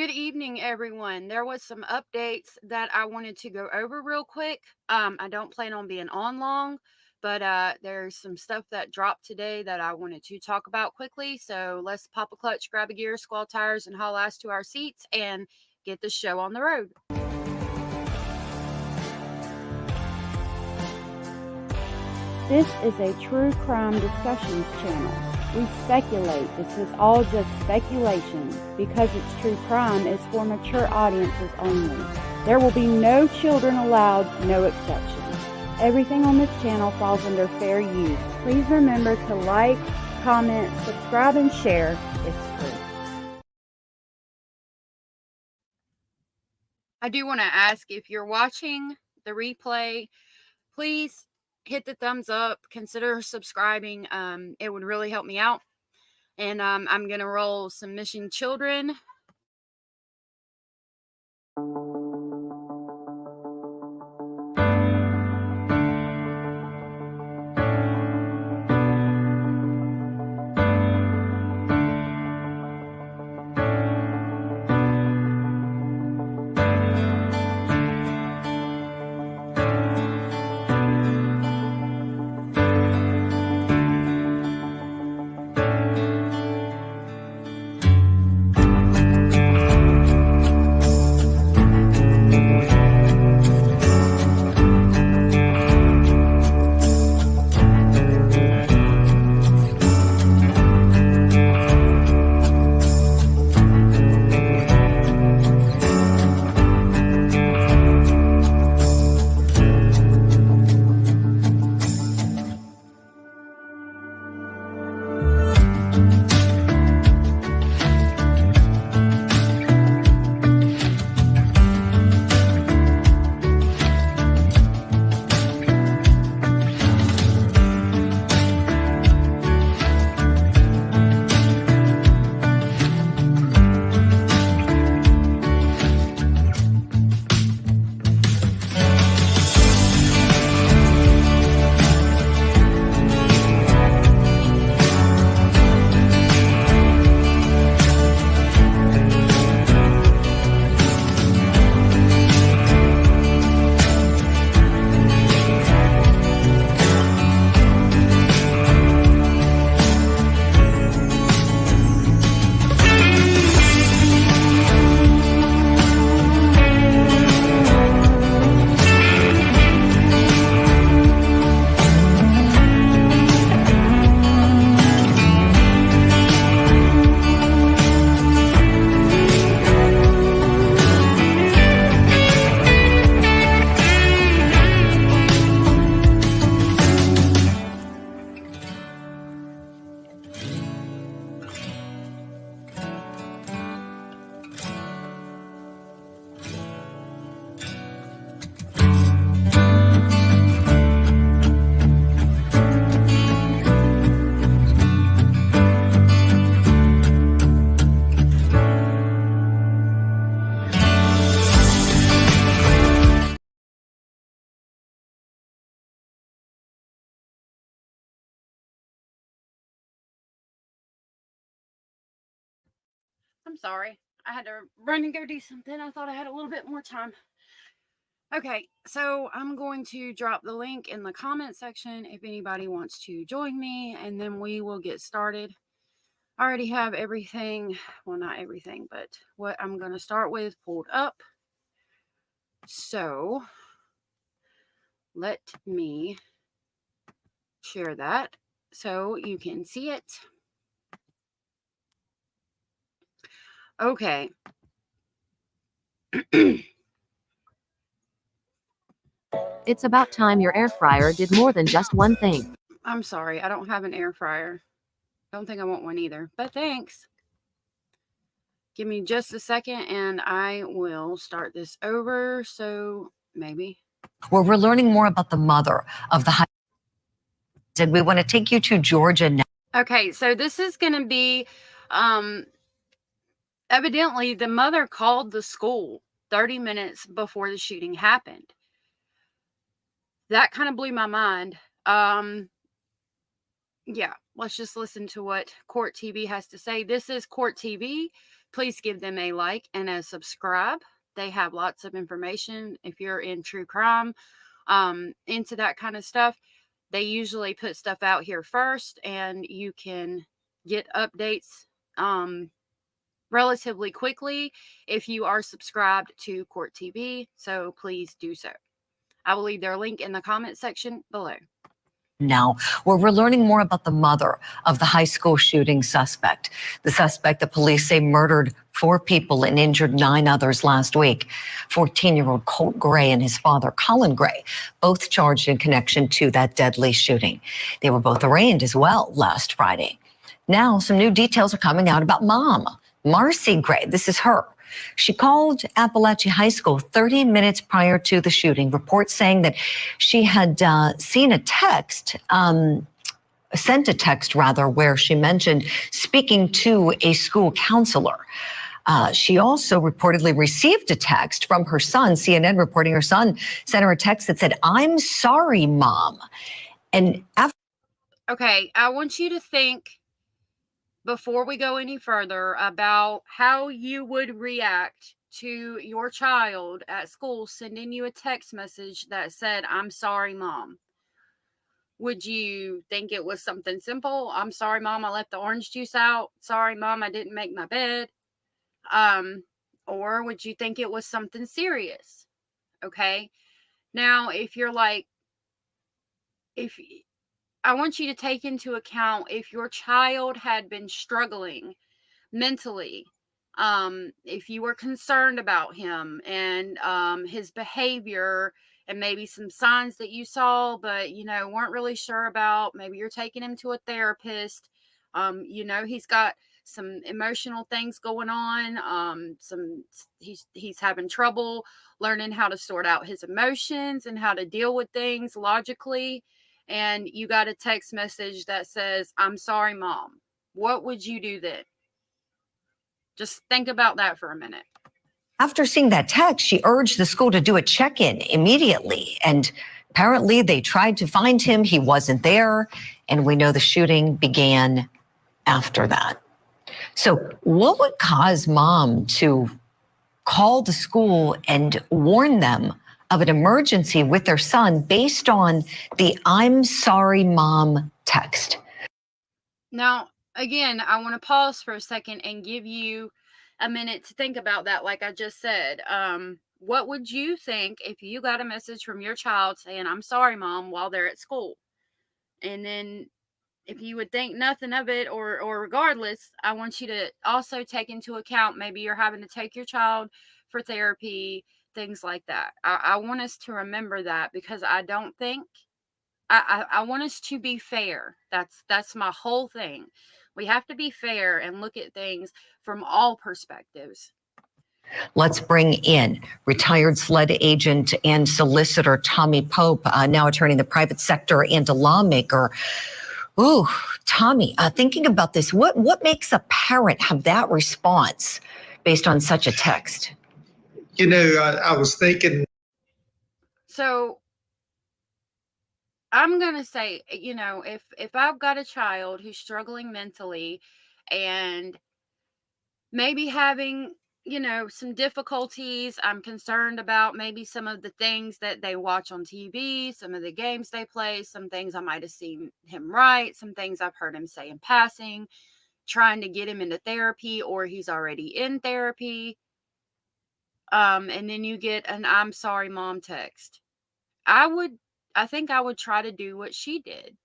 Good evening, everyone. There was some updates that I wanted to go over real quick. I don't plan on being on long, but there's some stuff that dropped today that I wanted to talk about quickly. So let's pop a clutch, grab a gear, squall tires, and haul ass to our seats and get the show on the road. This is a true crime discussions channel. We speculate. This is all just speculation. Because it's true crime, it's for mature audiences only. There will be no children allowed, no exceptions. Everything on this channel falls under fair use. Please remember to like, comment, subscribe, and share. It's free. I do want to ask, if you're watching the replay, please hit the thumbs up, consider subscribing. It would really help me out. And I'm going to roll some Missing Children. I'm sorry. I had to run and go do something. I thought I had a little bit more time. Okay, so I'm going to drop the link in the comment section if anybody wants to join me, and then we will get started. I already have everything, well, not everything, but what I'm going to start with pulled up. So let me share that so you can see it. Okay. It's about time your air fryer did more than just one thing. I'm sorry, I don't have an air fryer. Don't think I want one either, but thanks. Give me just a second and I will start this over. So maybe. Where we're learning more about the mother of the high. And we want to take you to Georgia now. Okay, so this is going to be evidently the mother called the school 30 minutes before the shooting happened. That kind of blew my mind. Yeah, let's just listen to what Court TV has to say. This is Court TV. Please give them a like and a subscribe. They have lots of information. If you're in true crime, into that kind of stuff, they usually put stuff out here first, and you can get updates relatively quickly if you are subscribed to Court TV. So please do so. I will leave their link in the comment section below. Now, where we're learning more about the mother of the high school shooting suspect. The suspect that police say murdered 4 people and injured 9 others last week. 14-year-old Colt Gray and his father, Colin Gray, both charged in connection to that deadly shooting. They were both arraigned as well last Friday. Now, some new details are coming out about Mom, Marcy Gray. This is her. She called Appalachia High School 30 minutes prior to the shooting, reports saying that she had seen a text, sent a text rather, where she mentioned speaking to a school counselor. She also reportedly received a text from her son, CNN reporting her son sent her a text that said, "I'm sorry, Mom." And after. Okay, I want you to think, before we go any further, about how you would react to your child at school sending you a text message that said, "I'm sorry, Mom." Would you think it was something simple? "I'm sorry, Mom, I left the orange juice out. Sorry, Mom, I didn't make my bed." Or would you think it was something serious? Okay. Now, if you're like, I want you to take into account if your child had been struggling mentally, if you were concerned about him and his behavior, and maybe some signs that you saw but weren't really sure about. Maybe you're taking him to a therapist. He's got some emotional things going on. He's having trouble learning how to sort out his emotions and how to deal with things logically. And you got a text message that says, "I'm sorry, Mom." What would you do then? Just think about that for a minute. After seeing that text, she urged the school to do a check-in immediately. And apparently they tried to find him. He wasn't there. And we know the shooting began after that. So what would cause Mom to call the school and warn them of an emergency with their son based on the "I'm sorry, Mom" text? Now, again, I want to pause for a second and give you a minute to think about that. Like I just said, what would you think if you got a message from your child saying, "I'm sorry, Mom," while they're at school? And then if you would think nothing of it, or regardless, I want you to also take into account, maybe you're having to take your child for therapy, things like that. I want us to remember that, because I don't think, I want us to be fair. That's my whole thing. We have to be fair and look at things from all perspectives. Let's bring in retired SLED agent and solicitor Tommy Pope, now attorney in the private sector and a lawmaker. Ooh, Tommy, thinking about this, what makes a parent have that response based on such a text? I was thinking. So I'm going to say, if I've got a child who's struggling mentally and maybe having, some difficulties, I'm concerned about maybe some of the things that they watch on TV, some of the games they play, some things I might have seen him write, some things I've heard him say in passing, trying to get him into therapy, or he's already in therapy. And then you get an "I'm sorry, Mom" text. I think I would try to do what she did.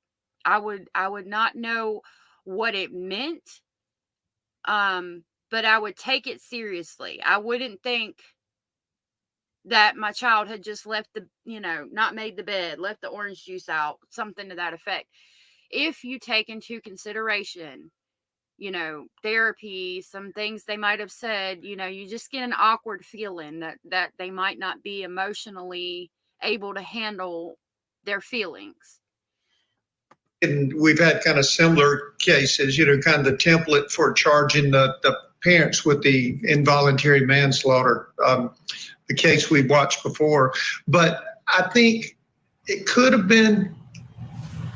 I would not know what it meant. But I would take it seriously. I wouldn't think that my child had just left not made the bed, left the orange juice out, something to that effect. If you take into consideration, therapy, some things they might have said, you just get an awkward feeling that they might not be emotionally able to handle their feelings. And we've had kind of similar cases, kind of the template for charging the parents with the involuntary manslaughter, the case we watched before. But I think it could have been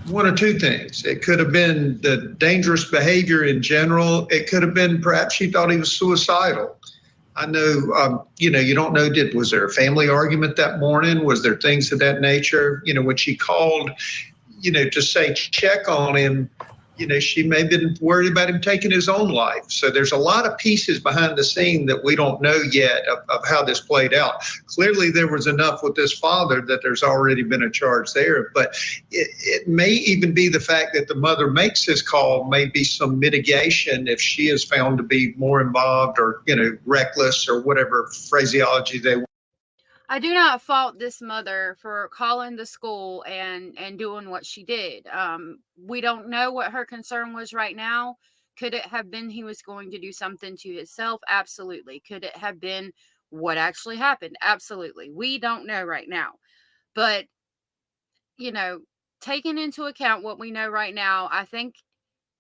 one of two things. It could have been the dangerous behavior in general. It could have been perhaps she thought he was suicidal. I know, you don't know, was there a family argument that morning? Was there things of that nature? When she called, to say check on him, she may have been worried about him taking his own life. So there's a lot of pieces behind the scene that we don't know yet of how this played out. Clearly, there was enough with this father that there's already been a charge there. But it may even be the fact that the mother makes this call, may be some mitigation if she is found to be more involved or, reckless or whatever phraseology they want. I do not fault this mother for calling the school and doing what she did. We don't know what her concern was right now. Could it have been he was going to do something to himself? Absolutely. Could it have been what actually happened? Absolutely. We don't know right now. But, taking into account what we know right now, I think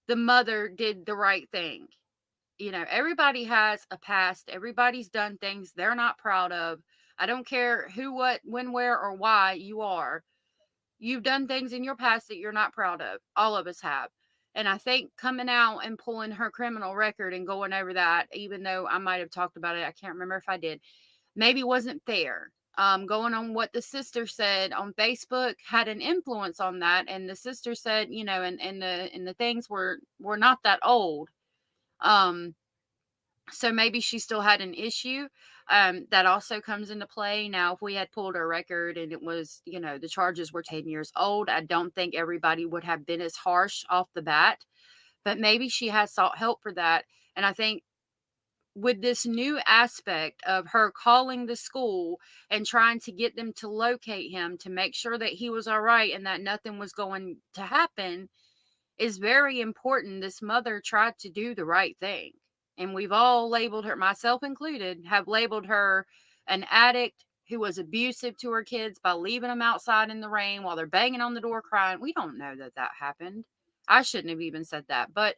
the mother did the right thing. Everybody has a past. Everybody's done things they're not proud of. I don't care who, what, when, where, or why you are. You've done things in your past that you're not proud of. All of us have. And I think coming out and pulling her criminal record and going over that, even though I might have talked about it, I can't remember if I did, maybe wasn't fair. Going on what the sister said on Facebook had an influence on that. And the sister said, and the things were not that old. So maybe she still had an issue. That also comes into play. Now, if we had pulled her record and it was, the charges were 10 years old, I don't think everybody would have been as harsh off the bat. But maybe she has sought help for that. And I think with this new aspect of her calling the school and trying to get them to locate him to make sure that he was all right and that nothing was going to happen is very important. This mother tried to do the right thing. And we've all labeled her, myself included, have labeled her an addict who was abusive to her kids by leaving them outside in the rain while they're banging on the door crying. We don't know that happened. I shouldn't have even said that. But,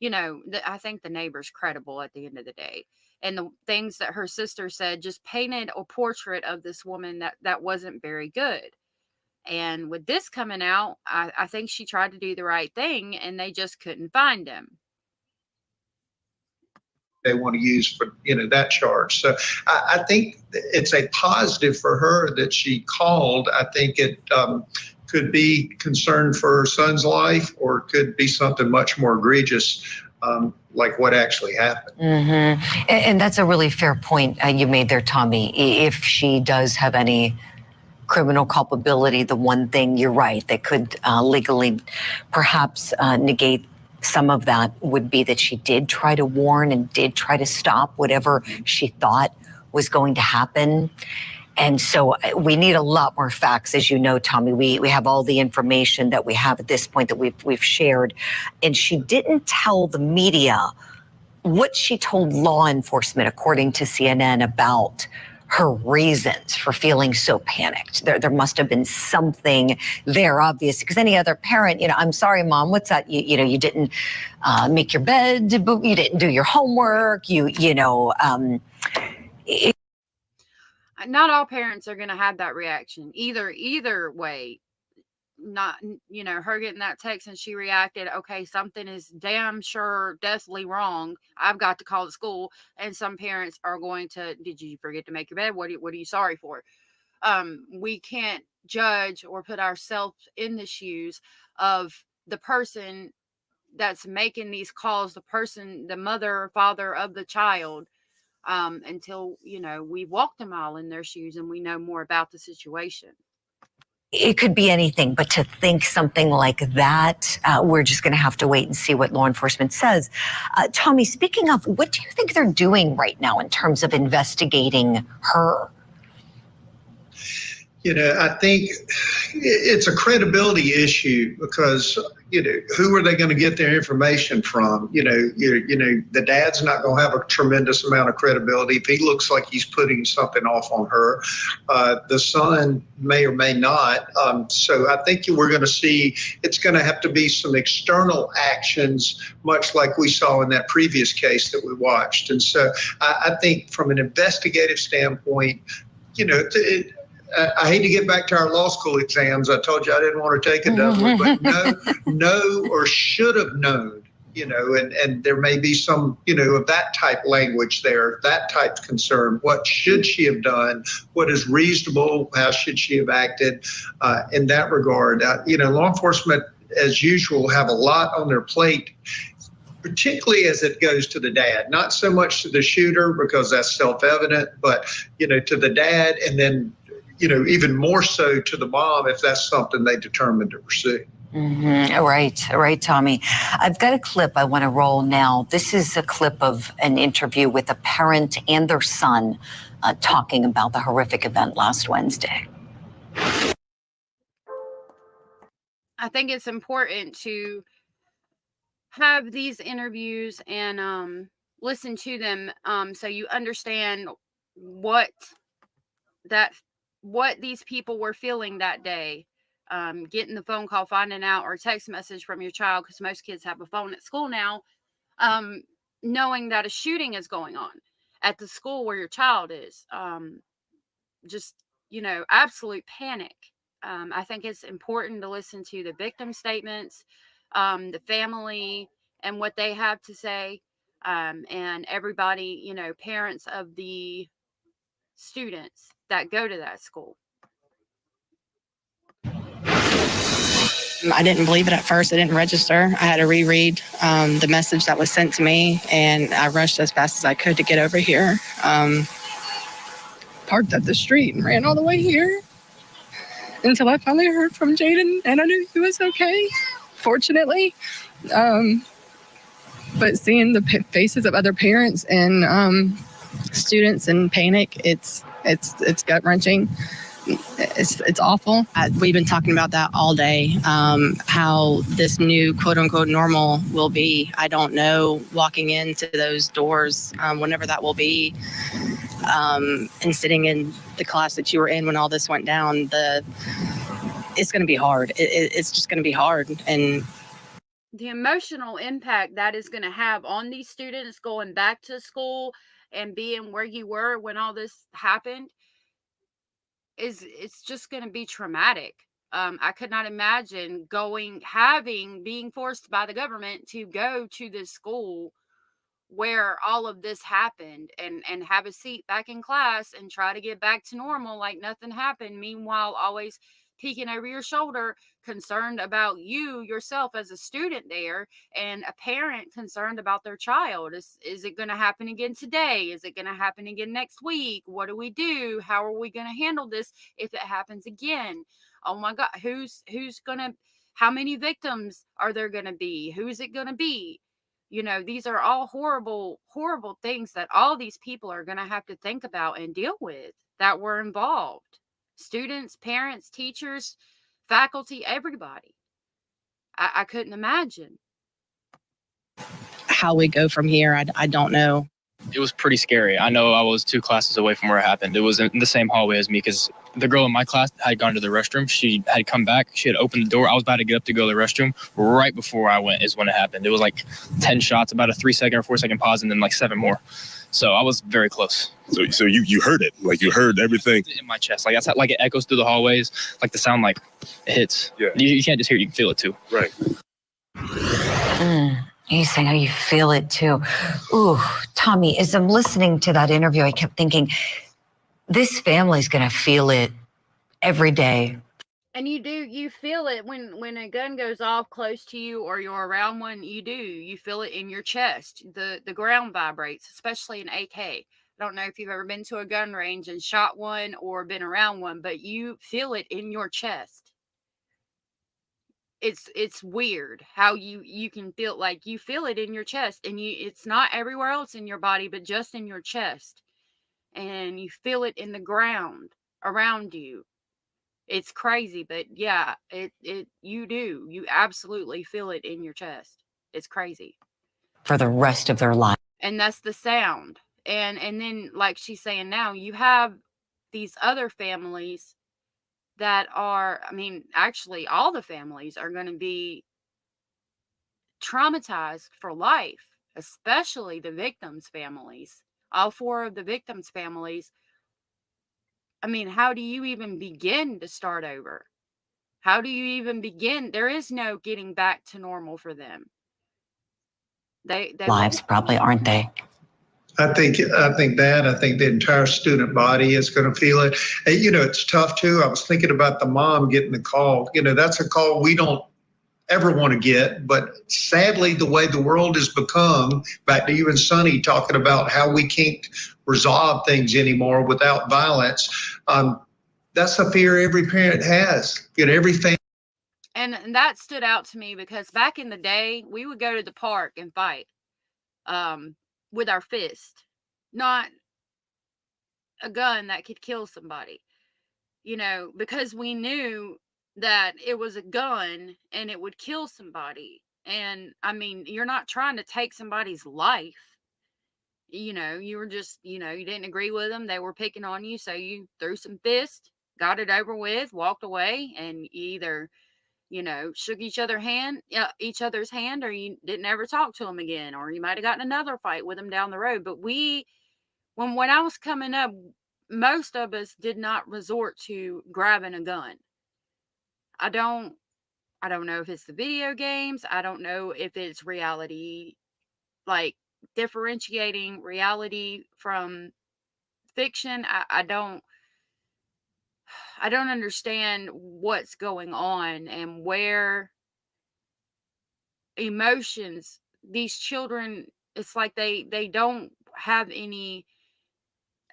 I think the neighbor's credible at the end of the day. And the things that her sister said just painted a portrait of this woman that wasn't very good. And with this coming out, I think she tried to do the right thing and they just couldn't find him. They want to use for that charge. So I think it's a positive for her that she called. I think it could be concern for her son's life, or it could be something much more egregious, like what actually happened. Mm-hmm. And that's a really fair point you made there, Tommy. If she does have any criminal culpability, the one thing, you're right, that could legally perhaps negate some of that would be that she did try to warn and did try to stop whatever she thought was going to happen. And so we need a lot more facts. As you know, Tommy, we have all the information that we have at this point that we've shared. And she didn't tell the media what she told law enforcement, according to CNN, about her reasons for feeling so panicked. There must have been something there, obvious, because any other parent, I'm sorry, Mom, what's that? You didn't make your bed, you didn't do your homework, not all parents are going to have that reaction either way. Not, her getting that text and she reacted, okay, something is damn sure deathly wrong, I've got to call the school. And some parents are going to, did you forget to make your bed? What are you sorry for? We can't judge or put ourselves in the shoes of the person that's making these calls, the mother or father of the child, until, we've walked a mile in their shoes and we know more about the situation. It could be anything, but to think something like that, we're just going to have to wait and see what law enforcement says. Tommy, speaking of, what do you think they're doing right now in terms of investigating her? I think it's a credibility issue because, who are they going to get their information from? The dad's not going to have a tremendous amount of credibility if he looks like he's putting something off on her. The son may or may not. So I think we're going to see it's going to have to be some external actions, much like we saw in that previous case that we watched. And so I think from an investigative standpoint, I hate to get back to our law school exams. I told you I didn't want to take another one, but know or should have known, and there may be some, of that type language there, that type of concern. What should she have done? What is reasonable? How should she have acted in that regard? Law enforcement, as usual, have a lot on their plate, particularly as it goes to the dad, not so much to the shooter because that's self-evident, but, to the dad, and then, even more so to the mom if that's something they determine to pursue. Right, Tommy. I've got a clip I want to roll now. This is a clip of an interview with a parent and their son talking about the horrific event last Wednesday. I think it's important to have these interviews and listen to them so you understand what these people were feeling that day. Getting the phone call, finding out, or text message from your child, because most kids have a phone at school now, knowing that a shooting is going on at the school where your child is. Just, absolute panic. I think it's important to listen to the victim statements, the family, and what they have to say, and everybody, parents of the students that go to that school. I didn't believe it at first. I didn't register. I had to reread the message that was sent to me, and I rushed as fast as I could to get over here. Parked up the street and ran all the way here until I finally heard from Jaden, and I knew he was okay, fortunately. But seeing the faces of other parents and students in panic, it's gut-wrenching. It's awful. We've been talking about that all day, how this new quote-unquote normal will be. I don't know, walking into those doors, whenever that will be, and sitting in the class that you were in when all this went down, it's going to be hard. It's just going to be hard. And the emotional impact that is going to have on these students going back to school and being where you were when all this happened, it's just going to be traumatic. I could not imagine being forced by the government to go to this school where all of this happened and have a seat back in class and try to get back to normal like nothing happened. Meanwhile, always peeking over your shoulder, concerned about you yourself as a student there, and a parent concerned about their child. Is it going to happen again today? Is it going to happen again next week? What do we do? How are we going to handle this if it happens again? Oh my God, how many victims are there going to be? Who's it going to be? These are all horrible, horrible things that all these people are going to have to think about and deal with that were involved. Students, parents, teachers, faculty, everybody. I couldn't imagine. how we go from here, I don't know. It was pretty scary. I know I was 2 classes away from where it happened. It was in the same hallway as me because the girl in my class had gone to the restroom. She had come back. She had opened the door. I was about to get up to go to the restroom. Right before I went is when it happened. It was like 10 shots, about a 3-second or 4-second pause, and then like 7 more. So I was very close. So you heard it, like you heard everything in my chest. Like that's how, like it echoes through the hallways. Like the sound, like it hits. Yeah. You can't just hear it, you can feel it too. Right. You saying how you feel it too. Ooh, Tommy, as I'm listening to that interview, I kept thinking, this family's gonna feel it every day. And you feel it when a gun goes off close to you or you're around one. You feel it in your chest. The ground vibrates, especially an AK. I don't know if you've ever been to a gun range and shot one or been around one, but you feel it in your chest. It's weird how you can feel, like you feel it in your chest, and it's not everywhere else in your body, but just in your chest, and you feel it in the ground around you. It's crazy, but yeah, you absolutely feel it in your chest. It's crazy. For the rest of their life. And that's the sound. And then, like she's saying now, you have these other families that are, I mean, actually all the families are going to be traumatized for life, especially the victims' families. All 4 of the victims' families. I mean, how do you even begin to start over? How do you even begin? There is no getting back to normal for them. They Lives probably, aren't they? I think the entire student body is going to feel it. And, it's tough too. I was thinking about the mom getting the call. That's a call we don't ever want to get, but sadly, the way the world has become, back to you and Sonny talking about how we can't resolve things anymore without violence. That's a fear every parent has. Everything. And that stood out to me because back in the day, we would go to the park and fight with our fist, not a gun that could kill somebody, because we knew that it was a gun and it would kill somebody. And I mean, you're not trying to take somebody's life. You were just, you didn't agree with them. They were picking on you. So you threw some fists, got it over with, walked away, and you either, shook each other's hand, or you didn't ever talk to them again, or you might have gotten another fight with them down the road. But when I was coming up, most of us did not resort to grabbing a gun. I don't know if it's the video games. I don't know if it's reality, like differentiating reality from fiction. I don't understand what's going on and where emotions, these children, it's like they don't have any,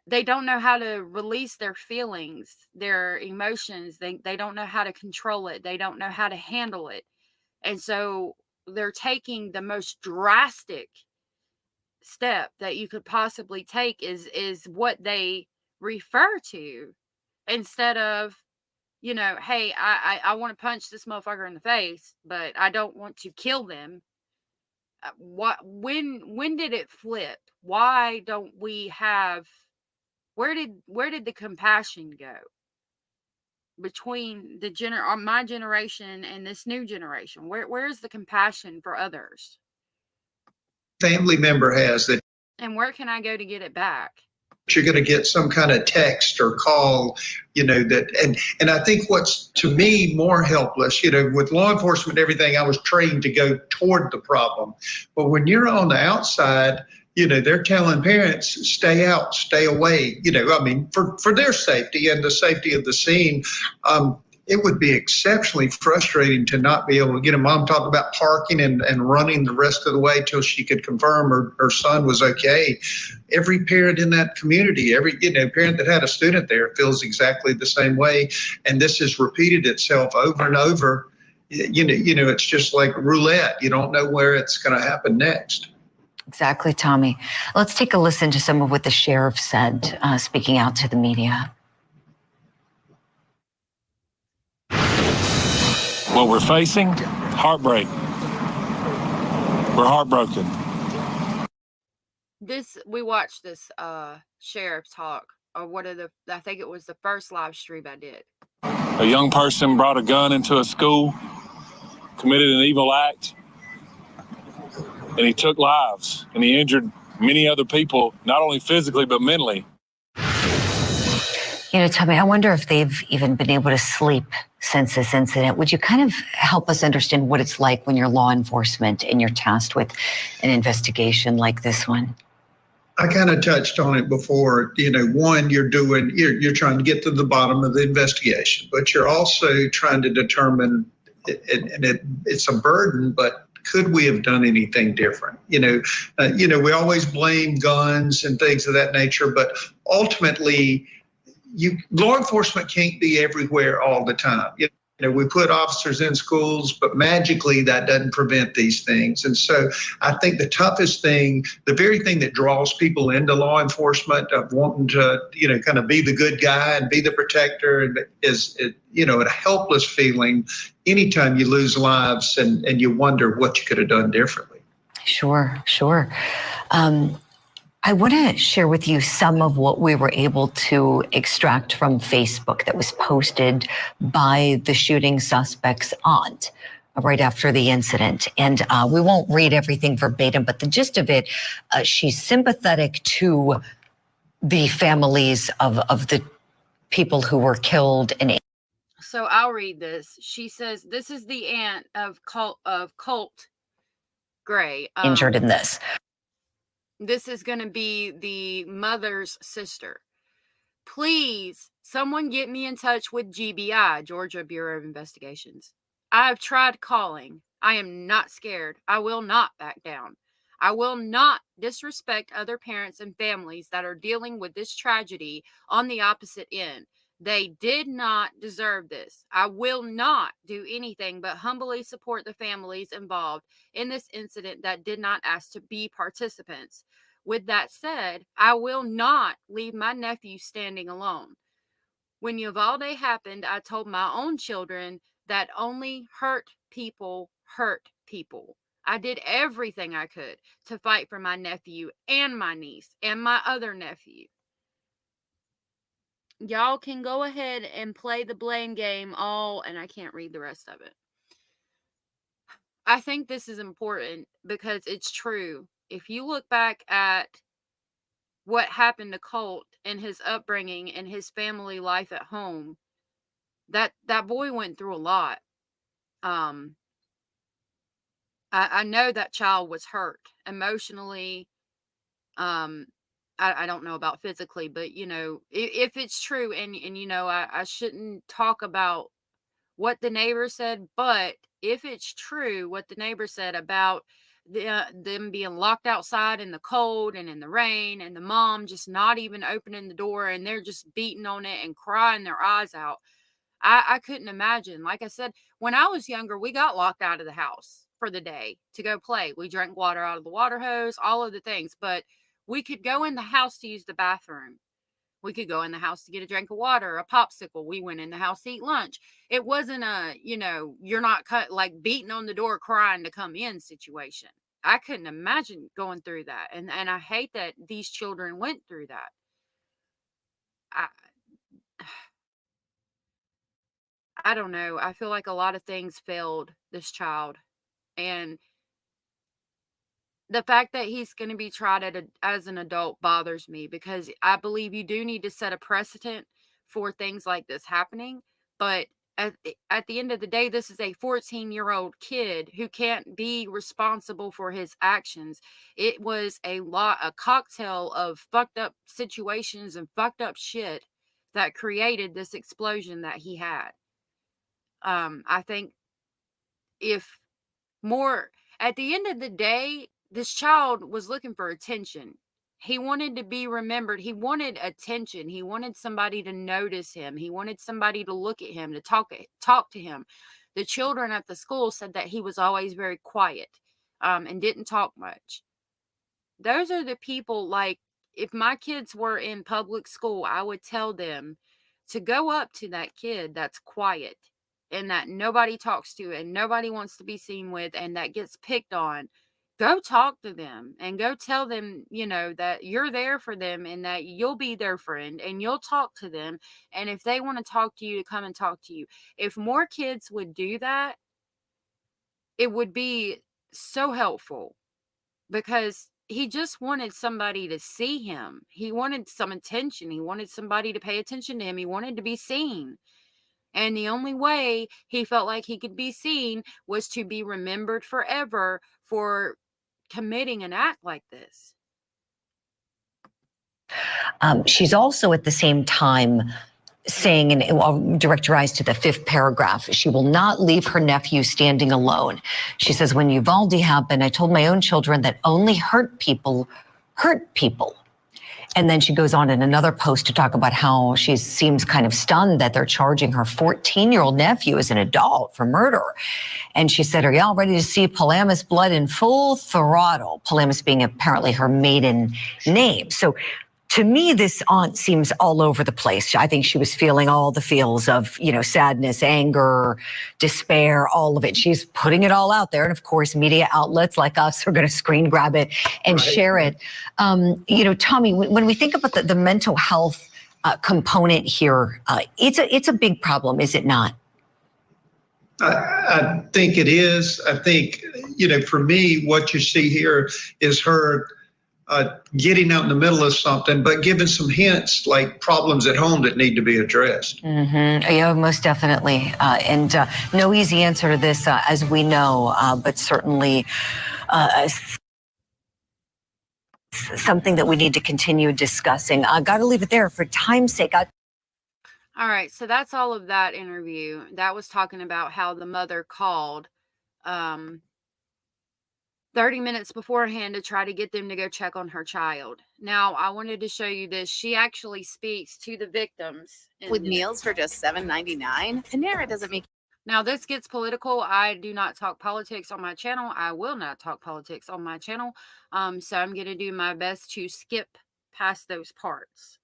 they don't know how to release their feelings, their emotions. They don't know how to control it. They don't know how to handle it. And so they're taking the most drastic step that you could possibly take is what they refer to, instead of, hey, I want to punch this motherfucker in the face, but I don't want to kill them. When did it flip? Why don't we have, where did the compassion go between my generation and this new generation? Where's the compassion for others? Family member has that. And where can I go to get it back? You're going to get some kind of text or call, that, and I think what's to me more helpless, with law enforcement and everything, I was trained to go toward the problem. But when you're on the outside, they're telling parents, stay out, stay away, for their safety and the safety of the scene. It would be exceptionally frustrating to not be able to get a mom talking about parking and running the rest of the way till she could confirm her son was okay. Every parent in that community, every parent that had a student there feels exactly the same way. And this has repeated itself over and over. It's just like roulette. You don't know where it's going to happen next. Exactly, Tommy. Let's take a listen to some of what the sheriff said, speaking out to the media. What we're facing, heartbreak. We're heartbroken. We watched this sheriff talk, or I think it was the first live stream I did. A young person brought a gun into a school, committed an evil act, and he took lives, and he injured many other people, not only physically, but mentally. Tommy, I wonder if they've even been able to sleep since this incident. Would you kind of help us understand what it's like when you're law enforcement and you're tasked with an investigation like this one? I kind of touched on it before. One, you're trying to get to the bottom of the investigation, but you're also trying to determine, it's a burden, but could we have done anything different? We always blame guns and things of that nature, but ultimately, law enforcement can't be everywhere all the time. We put officers in schools, but magically that doesn't prevent these things. And so I think the toughest thing, the very thing that draws people into law enforcement of wanting to, kind of be the good guy and be the protector, is a helpless feeling anytime you lose lives and you wonder what you could have done differently. Sure. I want to share with you some of what we were able to extract from Facebook that was posted by the shooting suspect's aunt right after the incident. And we won't read everything verbatim, but the gist of it, she's sympathetic to the families of the people who were killed and So I'll read this. She says, this is the aunt of Colt Gray. injured in this. This is going to be the mother's sister. Please, someone get me in touch with GBI, Georgia Bureau of Investigations. I have tried calling. I am not scared. I will not back down. I will not disrespect other parents and families that are dealing with this tragedy on the opposite end. They did not deserve this. I will not do anything but humbly support the families involved in this incident that did not ask to be participants. With that said, I will not leave my nephew standing alone. When Uvalde happened, I told my own children that only hurt people hurt people. I did everything I could to fight for my nephew and my niece and my other nephew. Y'all can go ahead and play the blame game and I can't read the rest of it. I think this is important because it's true. If you look back at what happened to Colt and his upbringing and his family life at home, that boy went through a lot. I know that child was hurt emotionally. I don't know about physically, but if it's true, and I shouldn't talk about what the neighbor said, but if it's true what the neighbor said about them being locked outside in the cold and in the rain, and the mom just not even opening the door, and they're just beating on it and crying their eyes out, I couldn't imagine. Like I said, when I was younger, we got locked out of the house for the day to go play. We drank water out of the water hose, all of the things, but we could go in the house to use the bathroom. We could go in the house to get a drink of water, a popsicle. We went in the house to eat lunch. It wasn't you're not beating on the door crying to come in situation. I couldn't imagine going through that. And I hate that these children went through that. I don't know. I feel like a lot of things failed this child. And the fact that he's going to be tried as an adult bothers me, because I believe you do need to set a precedent for things like this happening. But at the end of the day, this is a 14-year-old kid who can't be responsible for his actions. It was a cocktail of fucked up situations and fucked up shit that created this explosion that he had. I think at the end of the day, this child was looking for attention. He wanted to be remembered. He wanted attention. He wanted somebody to notice him. He wanted somebody to look at him, to talk to him. The children at the school said that he was always very quiet and didn't talk much. Those are the people, like, if my kids were in public school, I would tell them to go up to that kid that's quiet and that nobody talks to and nobody wants to be seen with and that gets picked on. Go talk to them and go tell them, that you're there for them and that you'll be their friend and you'll talk to them. And if they want to talk to you, to come and talk to you. If more kids would do that, it would be so helpful, because he just wanted somebody to see him. He wanted some attention. He wanted somebody to pay attention to him. He wanted to be seen. And the only way he felt like he could be seen was to be remembered forever for committing an act like this. She's also at the same time saying, and I'll direct your eyes to the 5th paragraph, she will not leave her nephew standing alone. She says, when Uvalde happened, I told my own children that only hurt people hurt people. And then she goes on in another post to talk about how she seems kind of stunned that they're charging her 14-year-old nephew as an adult for murder. And she said, are y'all ready to see Palamas blood in full throttle? Palamas being apparently her maiden name. So to me, this aunt seems all over the place. I think she was feeling all the feels of, sadness, anger, despair, all of it. She's putting it all out there. And of course, media outlets like us are going to screen grab it and share it. Tommy, when we think about the mental health component here, it's a big problem, is it not? I think it is. I think, for me, what you see here is her getting out in the middle of something, but giving some hints like problems at home that need to be addressed. Yeah, most definitely. And no easy answer to this, as we know, but certainly something that we need to continue discussing. Got to leave it there for time's sake. All right, so that's all of that interview. That was talking about how the mother called 30 minutes beforehand to try to get them to go check on her child. Now, I wanted to show you this. She actually speaks to the victims. With meals for just $7.99. Panera doesn't make. Now, this gets political. I do not talk politics on my channel. I will not talk politics on my channel. So I'm going to do my best to skip past those parts.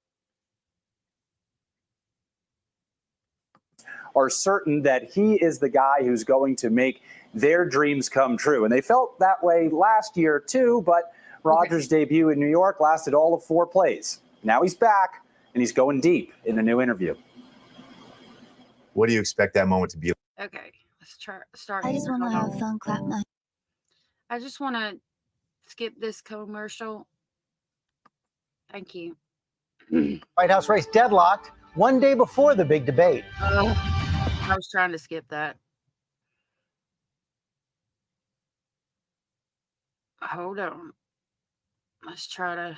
Are certain that he is the guy who's going to make their dreams come true. And they felt that way last year too, but Rodgers' debut in New York lasted all of 4 plays. Now he's back and he's going deep in a new interview. What do you expect that moment to be? Okay, let's start. I just want to have fun, clap my. I just want to skip this commercial. Thank you. White House race deadlocked one day before the big debate. I was trying to skip that. Hold on. Let's try to.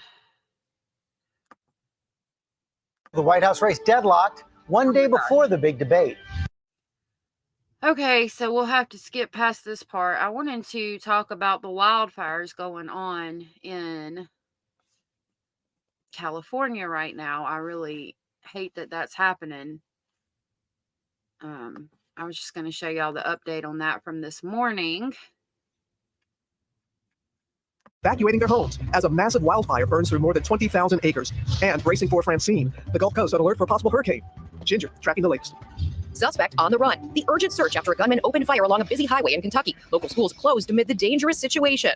The White House race deadlocked one day before the big debate. Okay, so we'll have to skip past this part. I wanted to talk about the wildfires going on in California right now. I really hate that that's happening. I was just going to show y'all the update on that from this morning. Evacuating their homes as a massive wildfire burns through more than 20,000 acres. And bracing for Francine, the Gulf Coast on alert for a possible hurricane. Ginger, tracking the latest. Suspect on the run. The urgent search after a gunman opened fire along a busy highway in Kentucky. Local schools closed amid the dangerous situation.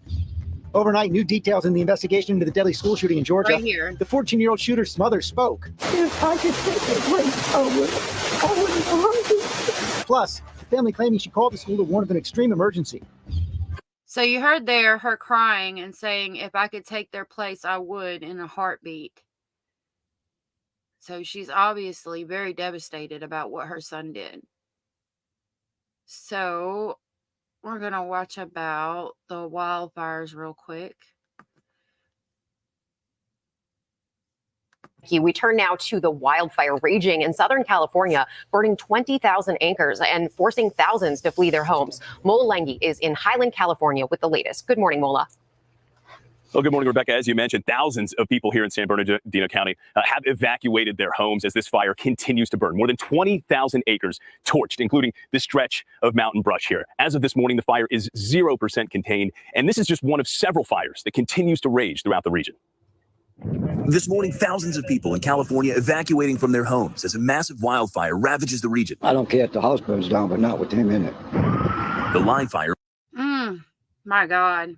Overnight, new details in the investigation into the deadly school shooting in Georgia. Right here. The 14-year-old shooter's mother spoke. If I could take a break, I wouldn't hurt you. Plus, the family claiming she called the school to warn of an extreme emergency. So you heard there her crying and saying, if I could take their place, I would in a heartbeat. So she's obviously very devastated about what her son did. So we're going to watch about the wildfires real quick. We turn now to the wildfire raging in Southern California, burning 20,000 acres and forcing thousands to flee their homes. Mola Lenghi is in Highland, California with the latest. Good morning, Mola. Well, good morning, Rebecca. As you mentioned, thousands of people here in San Bernardino County have evacuated their homes as this fire continues to burn. More than 20,000 acres torched, including this stretch of mountain brush here. As of this morning, the fire is 0% contained, and this is just one of several fires that continues to rage throughout the region. This morning, thousands of people in California evacuating from their homes as a massive wildfire ravages the region. I don't care if the house burns down, but not with him in it. The line fire My God.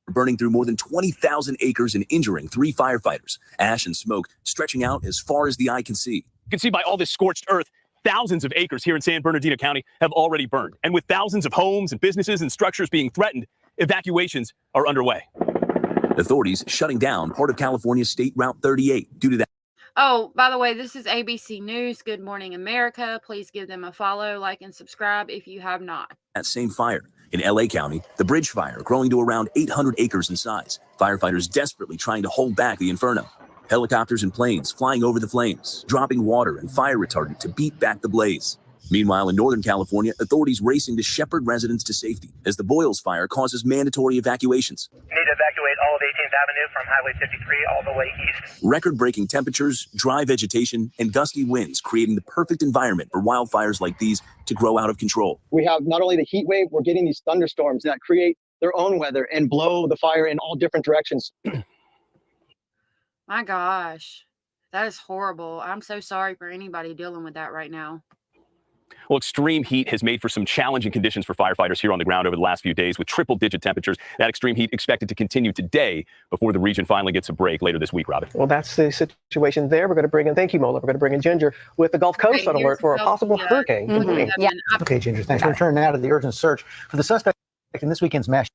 burning through more than 20,000 acres and injuring 3 firefighters. Ash and smoke stretching out as far as the eye can see. You can see by all this scorched earth, thousands of acres here in San Bernardino County have already burned. And with thousands of homes and businesses and structures being threatened, evacuations are underway. Authorities shutting down part of California's State Route 38 due to that. Oh, by the way, this is ABC News. Good Morning America. Please give them a follow, like, and subscribe if you have not. That same fire. In LA County, the bridge fire growing to around 800 acres in size. Firefighters desperately trying to hold back the inferno. Helicopters and planes flying over the flames, dropping water and fire retardant to beat back the blaze. Meanwhile, in Northern California, authorities racing to shepherd residents to safety as the Boyles fire causes mandatory evacuations. We need to evacuate all of 18th Avenue from Highway 53 all the way east. Record-breaking temperatures, dry vegetation, and gusty winds creating the perfect environment for wildfires like these to grow out of control. We have not only the heat wave, we're getting these thunderstorms that create their own weather and blow the fire in all different directions. My gosh, that is horrible. I'm so sorry for anybody dealing with that right now. Well, extreme heat has made for some challenging conditions for firefighters here on the ground over the last few days with triple-digit temperatures. That extreme heat expected to continue today before the region finally gets a break later this week, Robin. Well, that's the situation there. We're going to bring in, thank you, Mola. We're going to bring in Ginger with the Gulf Coast on alert for a possible hurricane. Okay, Ginger, thanks. We're turning now to the urgent search for the suspect in this weekend's mass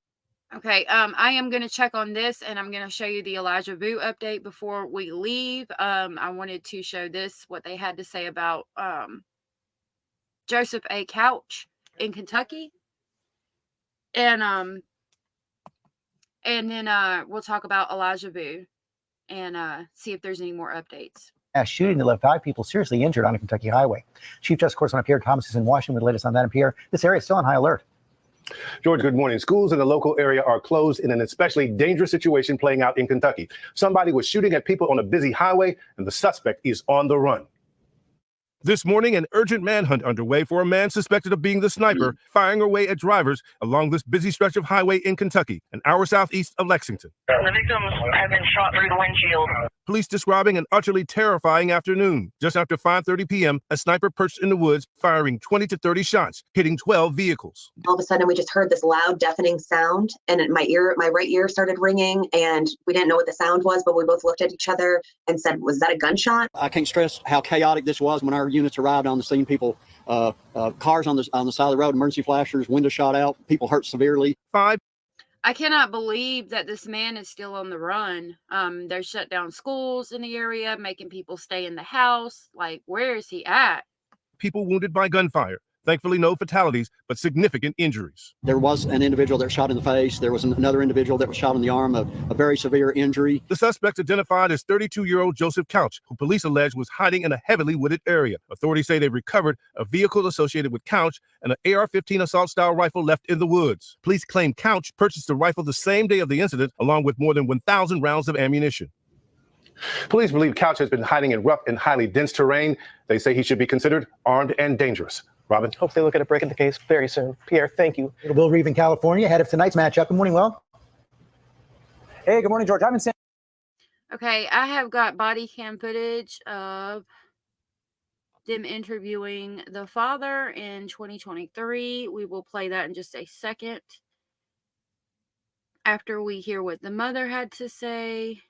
Okay, I am going to check on this, and I'm going to show you the Elijah Boo update before we leave. I wanted to show this, what they had to say about Joseph A. Couch in Kentucky. And then we'll talk about Elijah Boo and see if there's any more updates. A shooting that left 5 people seriously injured on a Kentucky highway. Chief Justice correspondent Pierre Thomas is in Washington with the latest on that. And Pierre, this area is still on high alert. George, good morning. Schools in the local area are closed in an especially dangerous situation playing out in Kentucky. Somebody was shooting at people on a busy highway, and the suspect is on the run. This morning, an urgent manhunt underway for a man suspected of being the sniper firing away at drivers along this busy stretch of highway in Kentucky, an hour southeast of Lexington. The victims have been shot through the windshield. Police describing an utterly terrifying afternoon. Just after 5:30 p.m., a sniper perched in the woods, firing 20 to 30 shots, hitting 12 vehicles. All of a sudden, we just heard this loud, deafening sound, and my right ear started ringing, and we didn't know what the sound was, but we both looked at each other and said, "Was that a gunshot?" I can't stress how chaotic this was when our units arrived on the scene. People, cars on the side of the road, emergency flashers, windows shot out, people hurt severely. I cannot believe that this man is still on the run. They're shut down schools in the area, making people stay in the house. Like, where is he at? People wounded by gunfire. Thankfully, no fatalities, but significant injuries. There was an individual that was shot in the face. There was another individual that was shot in the arm, a very severe injury. The suspect identified as 32-year-old Joseph Couch, who police allege was hiding in a heavily wooded area. Authorities say they recovered a vehicle associated with Couch and an AR-15 assault-style rifle left in the woods. Police claim Couch purchased the rifle the same day of the incident, along with more than 1,000 rounds of ammunition. Police believe Couch has been hiding in rough and highly dense terrain. They say he should be considered armed and dangerous. Robin? Hope they look at a break in the case very soon. Pierre, thank you. Will Reeve in California, ahead of tonight's matchup. Good morning, Will. Hey, good morning, George. I'm in San. Okay, I have got body cam footage of them interviewing the father in 2023. We will play that in just a second after we hear what the mother had to say.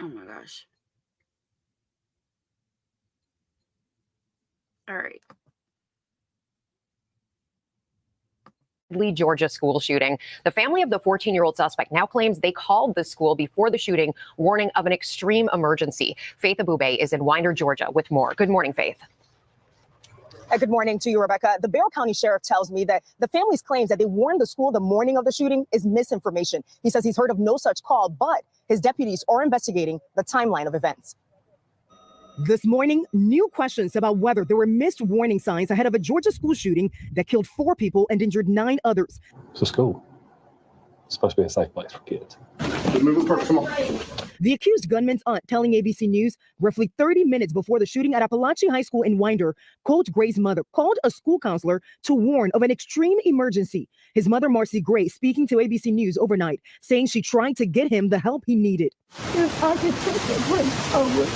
Oh my gosh. All right. Lee, Georgia school shooting. The family of the 14-year-old suspect now claims they called the school before the shooting, warning of an extreme emergency. Faith Abube is in Winder, Georgia, with more. Good morning, Faith. Good morning to you, Rebecca. The Barrow County Sheriff tells me that the family's claims that they warned the school the morning of the shooting is misinformation. He says he's heard of no such call, but his deputies are investigating the timeline of events. This morning, new questions about whether there were missed warning signs ahead of a Georgia school shooting that killed 4 people and injured 9 others. It's a school. It's supposed to be a safe place for kids. Come on. The accused gunman's aunt telling ABC News roughly 30 minutes before the shooting at Appalachian High School in Winder, Coach Gray's mother called a school counselor to warn of an extreme emergency. His mother, Marcy Gray, speaking to ABC News overnight, saying she tried to get him the help he needed. If I could take a break, I would.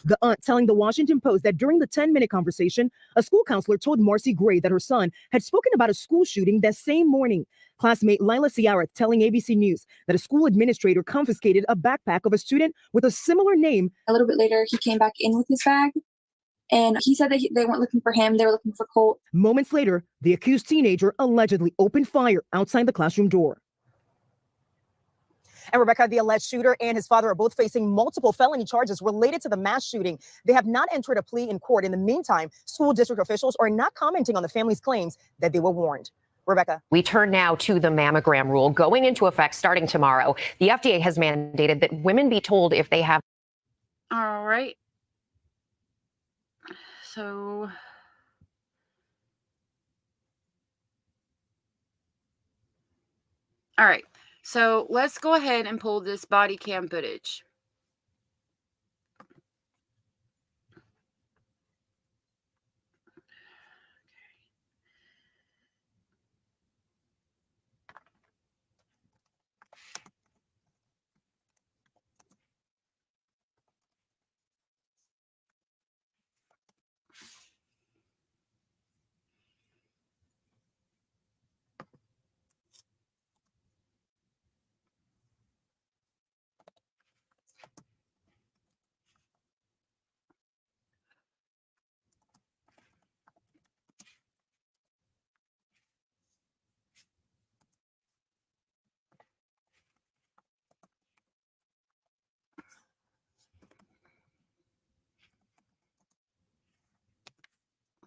The aunt telling the Washington Post that during the 10-minute conversation, a school counselor told Marcy Gray that her son had spoken about a school shooting that same morning. Classmate Lila Ciara telling ABC News that a school administrator confiscated a backpack of a student with a similar name. A little bit later, he came back in with his bag, and he said that they weren't looking for him. They were looking for Colt. Moments later, the accused teenager allegedly opened fire outside the classroom door. And Rebecca, the alleged shooter and his father are both facing multiple felony charges related to the mass shooting. They have not entered a plea in court. In the meantime, school district officials are not commenting on the family's claims that they were warned. Rebecca. We turn now to the mammogram rule going into effect starting tomorrow. The FDA has mandated that women be told if they have. All right. So. All right. So let's go ahead and pull this body cam footage.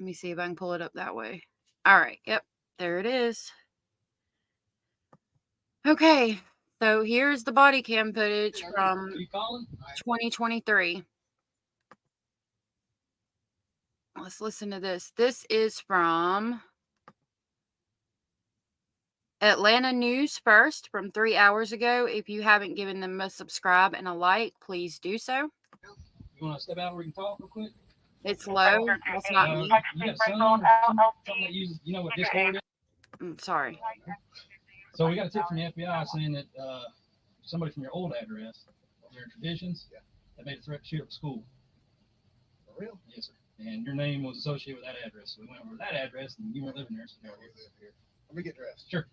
Let me see if I can pull it up that way. All right. Yep. There it is. Okay. So here's the body cam footage from 2023. Let's listen to this. This is from Atlanta News First from 3 hours ago. If you haven't given them a subscribe and a like, please do so. You want to step out where we can talk real quick? It's low. That's not me. You got something that uses, you know what Discord is? Sorry. So we got a tip from the FBI saying that somebody from your old address, their traditions, that made a threat to shoot up a school. For real? Yes, sir. And your name was associated with that address. So we went over to that address, and you weren't living there. So Yeah, we live here. Let me get dressed. Sure.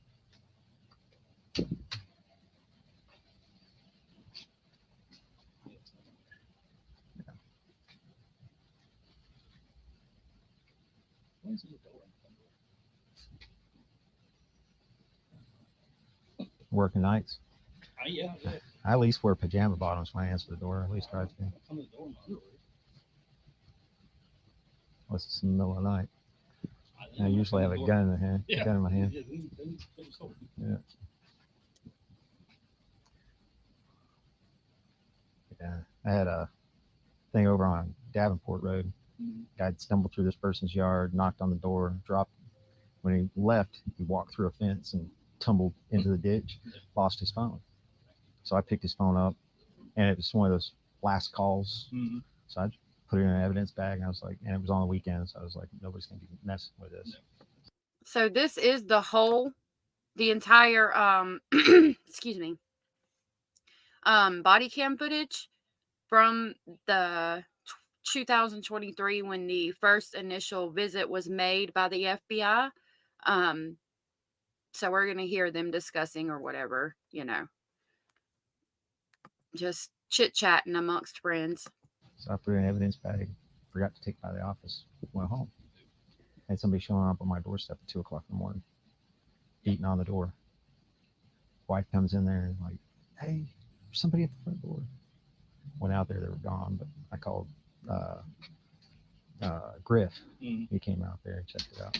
Working nights. Yeah. I at least wear pajama bottoms when I answer the door. At least try to. Come to the door in my underwear. Unless it's in the middle of the night. I usually have a gun in the hand. Yeah. Gun in my hand. Yeah. Yeah. I had a thing over on Davenport Road. Guy stumbled through this person's yard, knocked on the door, dropped. When he left, he walked through a fence and tumbled into the ditch, lost his phone. So I picked his phone up, and it was one of those last calls. So I put it in an evidence bag, and I was like, and it was on the weekend, so I was like, nobody's gonna be messing with this. So this is the entire excuse me, body cam footage from the 2023 when the first initial visit was made by the FBI. So we're going to hear them discussing or whatever, just chit-chatting amongst friends. So I put it in an evidence bag, forgot to take it by the office, went home. Had somebody showing up on my doorstep at 2 o'clock in the morning, beating on the door. Wife comes in there and like, hey, there's somebody at the front door. Went out there, they were gone, but I called Griff. He came out there and checked it out.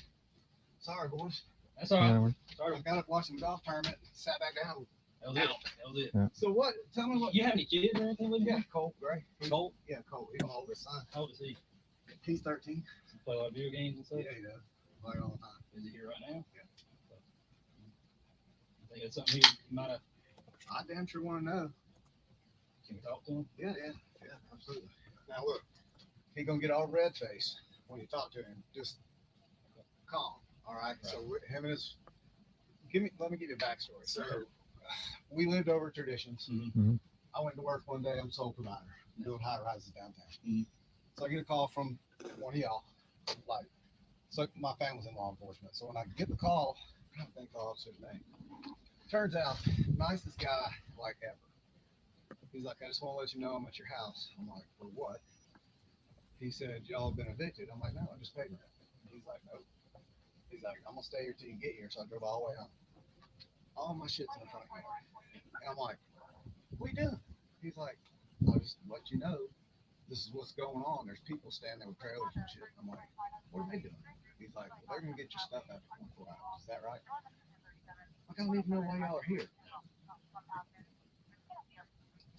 Sorry, boys. That's all right. Yeah, Sorry, I got up watching the golf tournament, sat back down. That was it. Yeah. So what? Tell me what. You have any kids or anything with you? Yeah, Colt, Gray. Colt? Yeah, Colt. He's my oldest son. How old is he? He's 13. Play a lot of video games and stuff? Yeah, he does. Play all the time. Is he here right now? Yeah. I think it's something he might have. I damn sure want to know. Can we talk to him? Yeah, absolutely. Now look, he gonna get all red face when you talk to him. Just calm, all right? So him and his, let me give you a backstory. So we lived over traditions. I went to work one day. I'm sole provider, doing high rises downtown. So I get a call from one of y'all, like, so my family's in law enforcement. So when I get the call, I don't think the officer's name. Turns out, nicest guy like ever. He's like, I just want to let you know I'm at your house. I'm like, for what? He said, y'all have been evicted. I'm like, no, I just paid rent. He's like, nope. He's like, I'm going to stay here till you get here. So I drove all the way home. All my shit's in front of me. And I'm like, what are you doing? He's like, I'll just let you know this is what's going on. There's people standing there with trailers and shit. I'm like, what are they doing? He's like, well, they're going to get your stuff after 24 hours. Is that right? Like, I don't even know why y'all are here.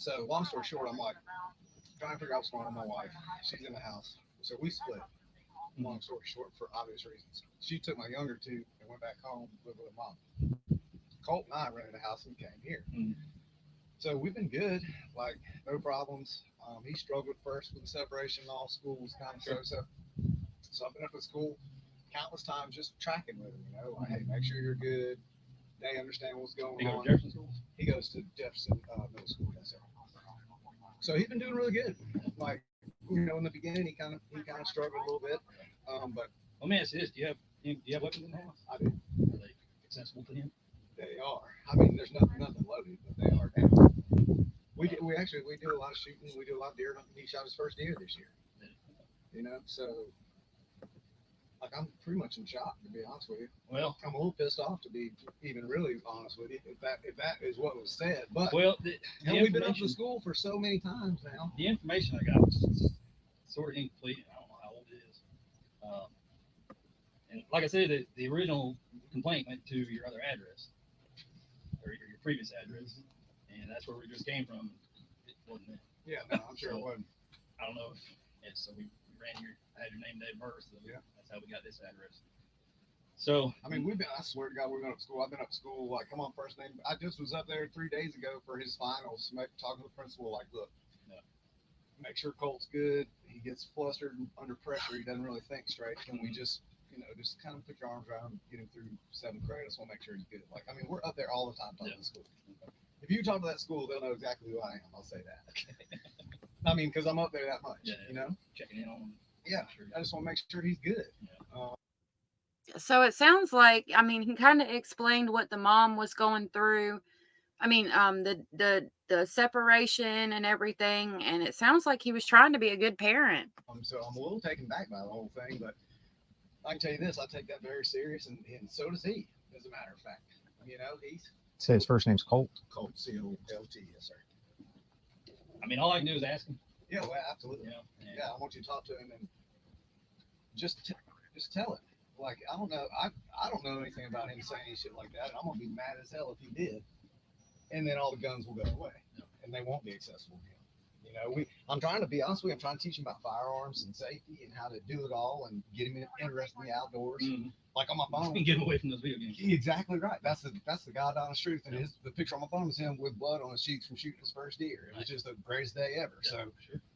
So long story short, I'm like trying to figure out what's going on with my wife. She's in the house. So we split. Long story short, for obvious reasons. She took my younger two and went back home, lived with her mom. Colt and I rented a house and came here. So we've been good, like no problems. He struggled first with the separation. All school was kind of so. So I've been up at school countless times just tracking with him, like, hey, make sure you're good. They understand what's going on. Jefferson School? He goes to Jefferson Middle School. Yes, sir. So he's been doing really good. Like, in the beginning, he kind of struggled a little bit. But let me ask you this: Do you have weapons in the house? I do. Are they accessible to him? They are. I mean, there's nothing loaded, but they are now. We do a lot of shooting. We do a lot of deer hunting. He shot his first deer this year. So like I'm pretty much in shock, to be honest with you. Well, I'm a little pissed off, to be even really honest with you, if that is what was said. But we've been up to school for so many times now. The information I got was sort of incomplete. I don't know how old it is. like I said, the original complaint went to your other address, or your previous address, and that's where we just came from. It wasn't it. Yeah, no, I'm sure it wasn't. I don't know if it's, so we ran I had your name, date of birth, so Yeah. that's how we got this address. So, I mean, I swear to God, we've been up to school. I've been up to school, like, come on, first name. I just was up there 3 days ago for his finals, talking to the principal, like, look, make sure Colt's good. He gets flustered and under pressure. He doesn't really think straight. Can we just, just kind of put your arms around him, get him through 7th grade? I just want to make sure he's good. Like, I mean, we're up there all the time talking to the school. If you talk to that school, they'll know exactly who I am. I'll say that. I mean, because I'm up there that much, checking in on him. Yeah, I just want to make sure he's good. So it sounds like, I mean, he kind of explained what the mom was going through. I mean, the separation and everything, and it sounds like he was trying to be a good parent. So I'm a little taken back by the whole thing, but I can tell you this: I take that very serious, and so does he. As a matter of fact, he's Say his first name's Colt. Colt, C-O-L-T, yes, sir. I mean, all I can do is ask him. Yeah, well, absolutely. Yeah, I want you to talk to him and just tell him. Like, I don't know. I don't know anything about him saying any shit like that. And I'm gonna be mad as hell if he did. And then all the guns will go away, and they won't be accessible to him. I'm trying to be honest with you. I'm trying to teach him about firearms and safety and how to do it all and get him interested in the outdoors. Like on my phone, Get him away from those video games. Exactly right. That's the God honest truth. And the picture on my phone is him with blood on his cheeks from shooting his first deer. It was just the greatest day ever. So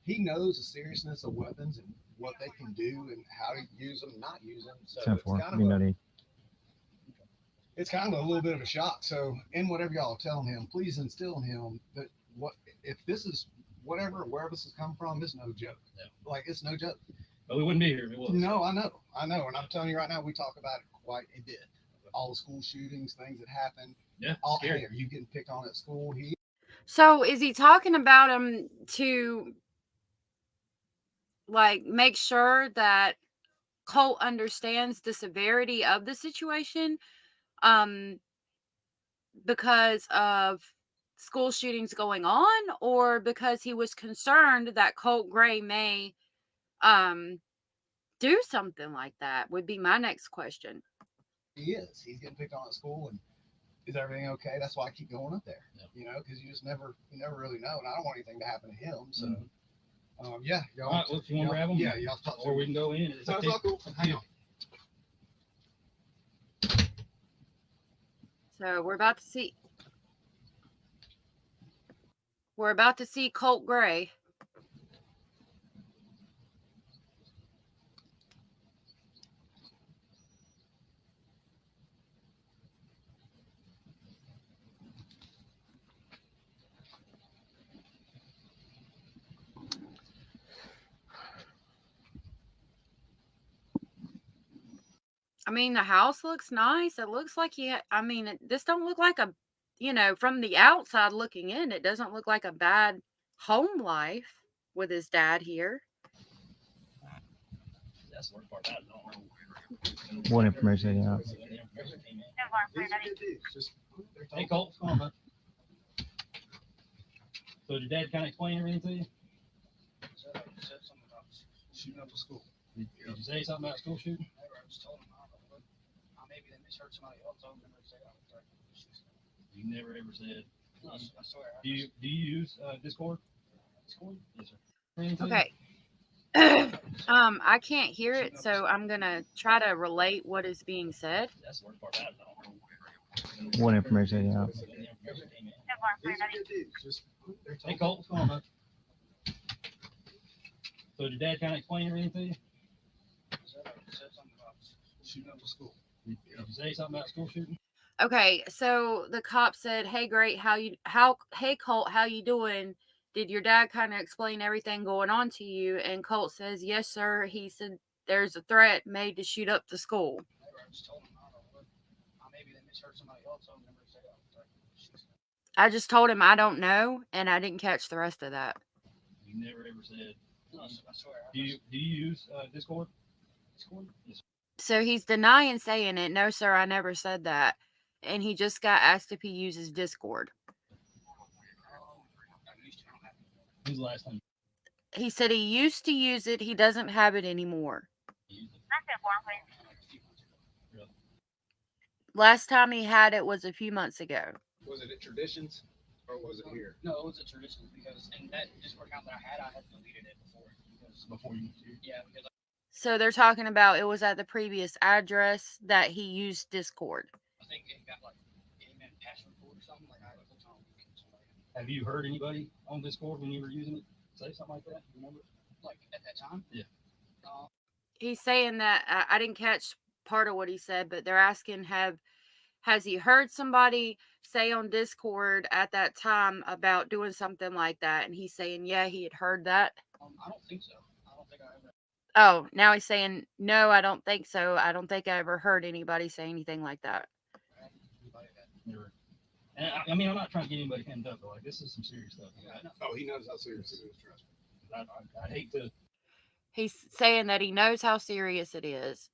he knows the seriousness of weapons and what they can do and how to use them and not use them. So it's kind of a little bit of a shock. So in whatever y'all are telling him, please instill in him that if this is wherever this has come from, it's no joke. Like, it's no joke. But we wouldn't be here if it was. No, I know. And I'm telling you right now, we talk about it quite a bit. All the school shootings, things that happen. Yeah. Hey, are you getting picked on at school? So is he talking about him to like make sure that Colt understands the severity of the situation because of school shootings going on, or because he was concerned that Colt Gray may do something like that, would be my next question. He is. He's getting picked on at school, and is everything okay? That's why I keep going up there. Because you never really know, and I don't want anything to happen to him. So, yeah. Y'all, all right, well, if you want to grab him, yeah, y'all talk to or him. we can go in. Sounds all cool. Hang on. So we're about to see Colt Gray. I mean, the house looks nice. It looks like this don't look like a, from the outside looking in, it doesn't look like a bad home life with his dad here. That's the worst part about it. What information? Yeah. Hey, Colt, come on, man. So did your dad kind of explain everything to you? Said something about shooting up the school. Did you say something about school shooting? I just told him, maybe they misheard somebody else. I never say You never ever said. I swear. Do you use Discord? Discord? Yes, sir. Okay. I can't hear it, so I'm gonna try to relate what is being said. That's the worst part about it. What information? Yeah. Hey, Colt, come on, man. So did your dad kind of explain everything to you? Said something about shooting up the school. Did you say something about school shooting? Okay, so the cop said, "Hey, great, hey Colt, how you doing? Did your dad kind of explain everything going on to you?" And Colt says, "Yes, sir. He said there's a threat made to shoot up the school." I just told him I don't know, and I didn't catch the rest of that. You never ever said. I swear. Do you use Discord? Discord? Yes. So he's denying saying it. No, sir, I never said that. And he just got asked if he uses Discord. When's the last time? He said he used to use it. He doesn't have it anymore. Last time he had it was a few months ago. Was it at Traditions or was it here? No, it was a tradition because in that Discord account that I had deleted it before you moved here. Yeah, because So they're talking about it was at the previous address that he used Discord. I think it got like amen password or something like that. Have you heard anybody on Discord when you were using it say something like that? Remember? Like at that time? Yeah. He's saying that I didn't catch part of what he said, but they're asking has he heard somebody say on Discord at that time about doing something like that? And he's saying, yeah, he had heard that. I don't think so. I don't think I ever. Oh, now he's saying, no, I don't think so. I don't think I ever heard anybody say anything like that. And I mean, I'm not trying to get anybody hemmed up, but like this is some serious stuff. Oh, he knows how serious it is. Trust me. I hate to. He's saying that he knows how serious it is.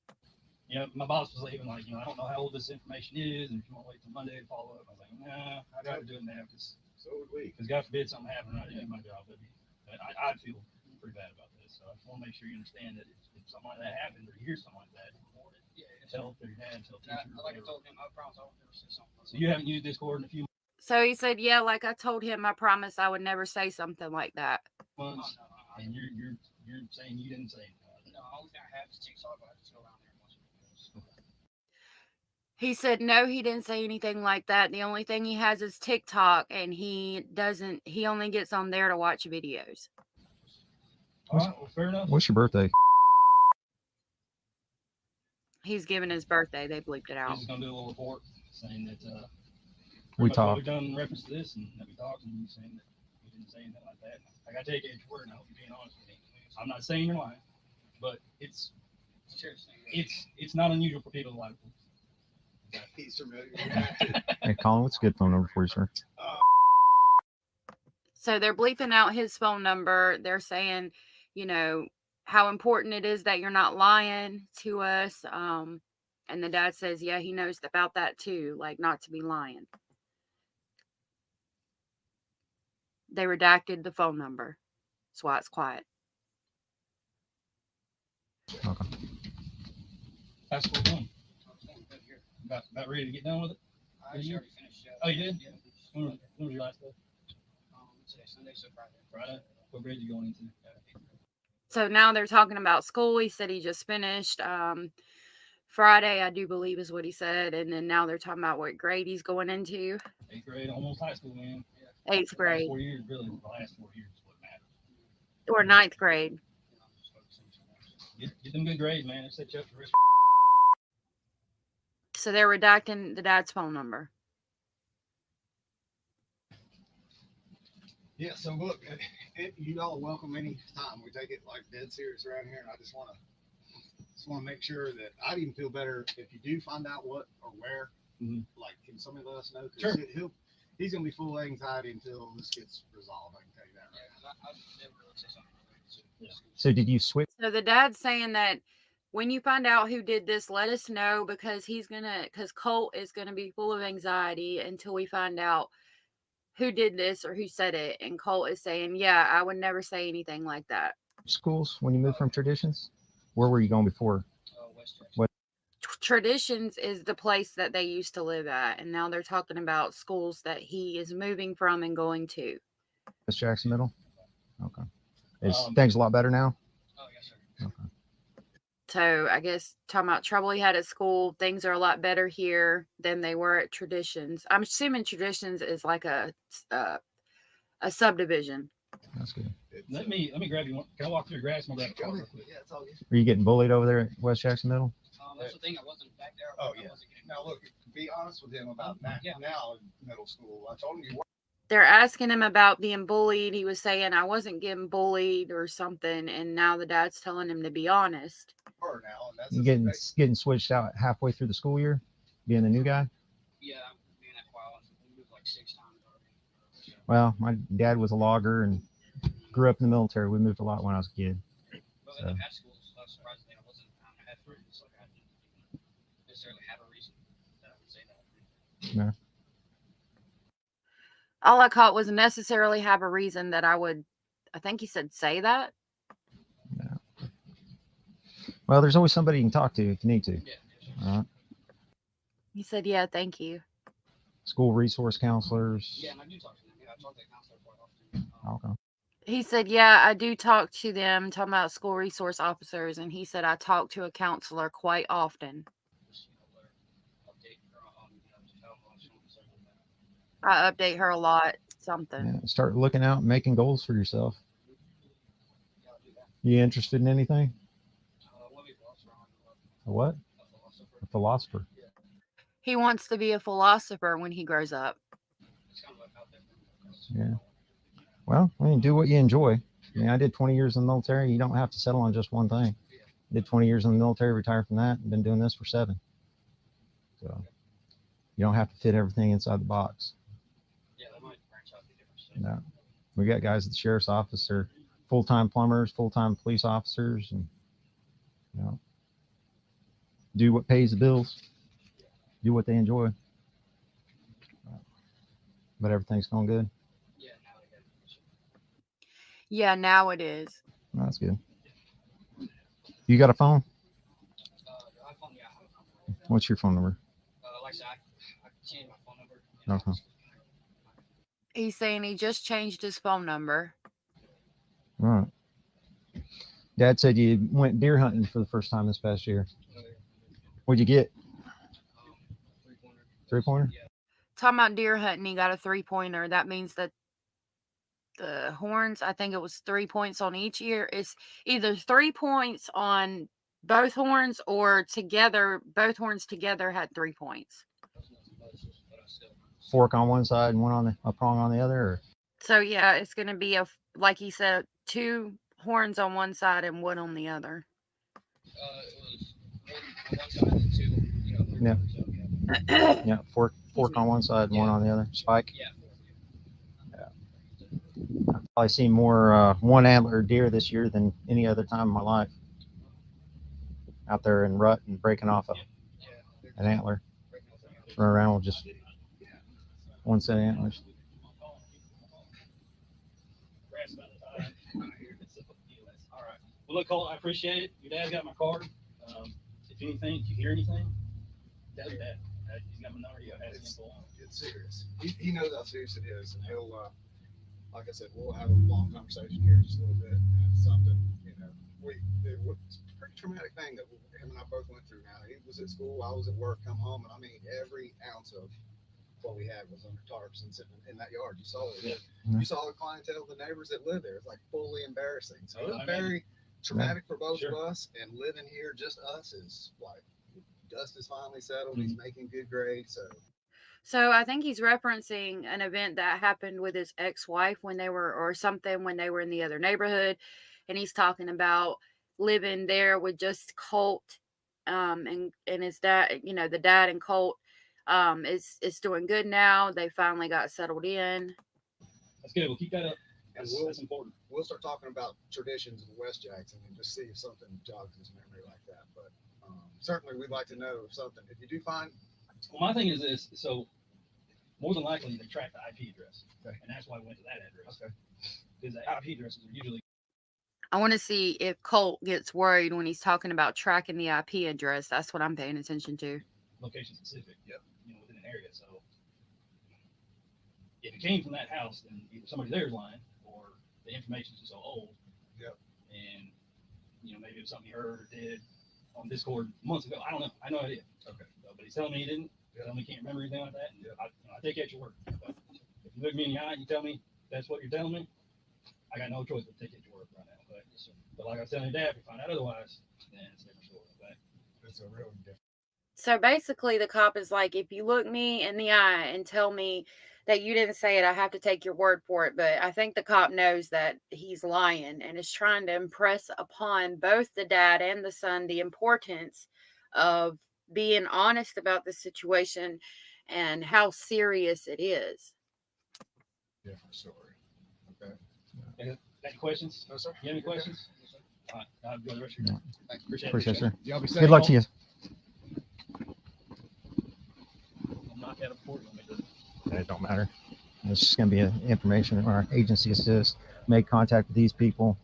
You know, my boss was even like, I don't know how old this information is, and if you want to wait till Monday to follow up, I was like, nah, I got to do it now because so would we. Because God forbid something happened, I didn't do my job. But I'd feel pretty bad about this, so I just want to make sure you understand that if something like that happens or you hear something like that, tell your dad, tell teacher. Like I told him, I promise I won't never say something. So you haven't used Discord in a few So he said, yeah, like I told him, I promise I would never say something like that. months, and you're saying you didn't say anything. No, all I have is TikTok, but I just go around there and watch videos. He said, no, he didn't say anything like that. The only thing he has is TikTok, and he only gets on there to watch videos. All right, well, fair enough. What's your birthday? He's giving his birthday. They bleeped it out. He's just gonna do a little report saying that We much what talked. we've done in reference to this, and that we talked, and you saying that we didn't say anything like that. I gotta take it at your word, and I hope you're being honest with me. I'm not saying you're lying, but it's not unusual for people to lie. He's familiar with that too. Hey, Colin, what's a good phone number for you, sir? So they're bleeping out his phone number. They're saying, how important it is that you're not lying to us. And the dad says, yeah, he knows about that too, like not to be lying. They redacted the phone number. That's why it's quiet. Okay. That's what we're doing. About ready to get done with it? I already finished. Oh, you did? Yeah. When was your last day? Today, Sunday, so Friday. Friday? What grade are you going into? So now they're talking about school. He said he just finished. Friday, I do believe is what he said. And then now they're talking about what grade he's going into. 8th grade, almost high school, man. 8th grade. 4 years, really, the last 4 years is what matters. Or 9th grade. Get them good grades, man. It set you up for risk. So they're redacting the dad's phone number. Yeah, so look, you all are welcome any time. We take it like dead serious around here, and I just want to make sure that I'd even feel better if you do find out what or where. Like, can somebody let us know? Sure. He's gonna be full of anxiety until this gets resolved. I can tell you that right now. I never really say something like that. So did you switch? So the dad's saying that when you find out who did this, let us know because Colt is gonna be full of anxiety until we find out who did this or who said it. And Colt is saying, yeah, I would never say anything like that. Schools when you moved from Traditions? Where were you going before? What? Traditions is the place that they used to live at. And now they're talking about schools that he is moving from and going to. West Jackson Middle? Okay. Is things a lot better now? Oh, yes, sir. Okay. So I guess talking about trouble he had at school, things are a lot better here than they were at Traditions. I'm assuming Traditions is like a subdivision. That's good. Let me grab you one. Can I walk through the grass and grab a car real quick? Yeah, it's all good. Are you getting bullied over there at West Jackson Middle? That's the thing. I wasn't back there. Oh yeah. Now look, be honest with him about that. Yeah. Now in middle school, I told him you They're asking him about being bullied. He was saying, I wasn't getting bullied or something. And now the dad's telling him to be honest. were now, and that's You getting switched out halfway through the school year, being the new guy? Yeah, I'm being that while. We moved like 6 times already. Well, my dad was a logger and grew up in the military. We moved a lot when I was a kid. Well, So. in high school, surprisingly, I had friends, so I didn't necessarily have a reason that I would say that. No. All I caught was necessarily have a reason that I think he said say that. Well, there's always somebody you can talk to if you need to. All right. He said, yeah, thank you. School resource counselors. Yeah, and I do talk to them. Yeah, I talk to the counselor quite often. Okay. He said, yeah, I do talk to them, talking about school resource officers. And he said, I talk to a counselor quite often. I update her a lot, something. Yeah, start looking out and making goals for yourself. You interested in anything? A what? A philosopher. He wants to be a philosopher when he grows up. Yeah. Well, I mean, do what you enjoy. I mean, I did 20 years in the military. You don't have to settle on just one thing. Did 20 years in the military, retired from that, and been doing this for 7. So you don't have to fit everything inside the box. No. We got guys at the sheriff's office, they're full-time plumbers, full-time police officers, and you know, do what pays the bills, do what they enjoy. But everything's going good. Yeah, now it is. That's good. You got a phone? What's your phone number? Like I said, I changed my phone number. Okay. He's saying he just changed his phone number. All right. Dad said you went deer hunting for the first time this past year. What'd you get? 3-pointer? Talking about deer hunting, he got a 3-pointer. That means that the horns, I think it was 3 points on each ear. It's either 3 points on both horns or together, both horns together had 3 points. Fork on one side and one on a prong on the other? Or? So yeah, it's going to be like he said, 2 horns on one side and one on the other. It was one on one side and 2, Yeah. Yeah, fork on one side and one on the other. Spike? Yeah. I've probably seen more one antler deer this year than any other time in my life. Out there in rut and breaking off an antler. Run around with just one set of antlers. All right. Well, look, Colt, I appreciate it. Your dad's got my card. If anything, if you hear anything, tell your dad. He's got my number. It's serious. He knows how serious it is, and he'll, like I said, we'll have a long conversation here in just a little bit. And it's something, you know, it was a pretty traumatic thing that him and I both went through. Now he was at school, I was at work, come home, and I mean every ounce of what we had was under tarps and sitting in that yard. You saw it. Yeah. You saw the clientele, the neighbors that live there. It's like fully embarrassing. So it was very traumatic for both of us. And living here, just us, is like dust is finally settled. He's making good grades. So I think he's referencing an event that happened with his ex-wife when they were, or something when they were in the other neighborhood. And he's talking about living there with just Colt and his dad, you know, the dad and Colt is doing good now. They finally got settled in. That's good. We'll keep that up. And That's important. We'll start talking about traditions in West Jackson and just see if something jogs his memory like that. But certainly we'd like to know if something, if you do find. Well, my thing is this. So more than likely they track the IP address. Okay. And that's why we went to that address. Okay. Because the IP addresses are usually. I want to see if Colt gets worried when he's talking about tracking the IP address. That's what I'm paying attention to. Location specific. Yep. You know, within an area. So if it came from that house, then either somebody there's lying or the information's just so old. Yep. And you know, maybe it was something he heard or did on Discord months ago. I don't know. I have no idea. Okay. But he's telling me he didn't. Yep. Telling me he can't remember anything like that. Yep. I take you at your word. But if you look me in the eye and you tell me that's what you're telling me, I got no choice but to take you at your word right now. But like I was telling your dad, if you find out otherwise, then it's a different story. Okay? It's a real different. So basically the cop is like, if you look me in the eye and tell me that you didn't say it, I have to take your word for it. But I think the cop knows that he's lying and is trying to impress upon both the dad and the son the importance of being honest about the situation and how serious it is. Different story. Okay. Any questions? No, sir. You have any questions? All right. I'll go the rest of your day. Thanks. Appreciate it, sir. Y'all be safe. Good luck to you. I'm not that important. It don't matter. It's just going to be information. Our agency is just make contact with these people.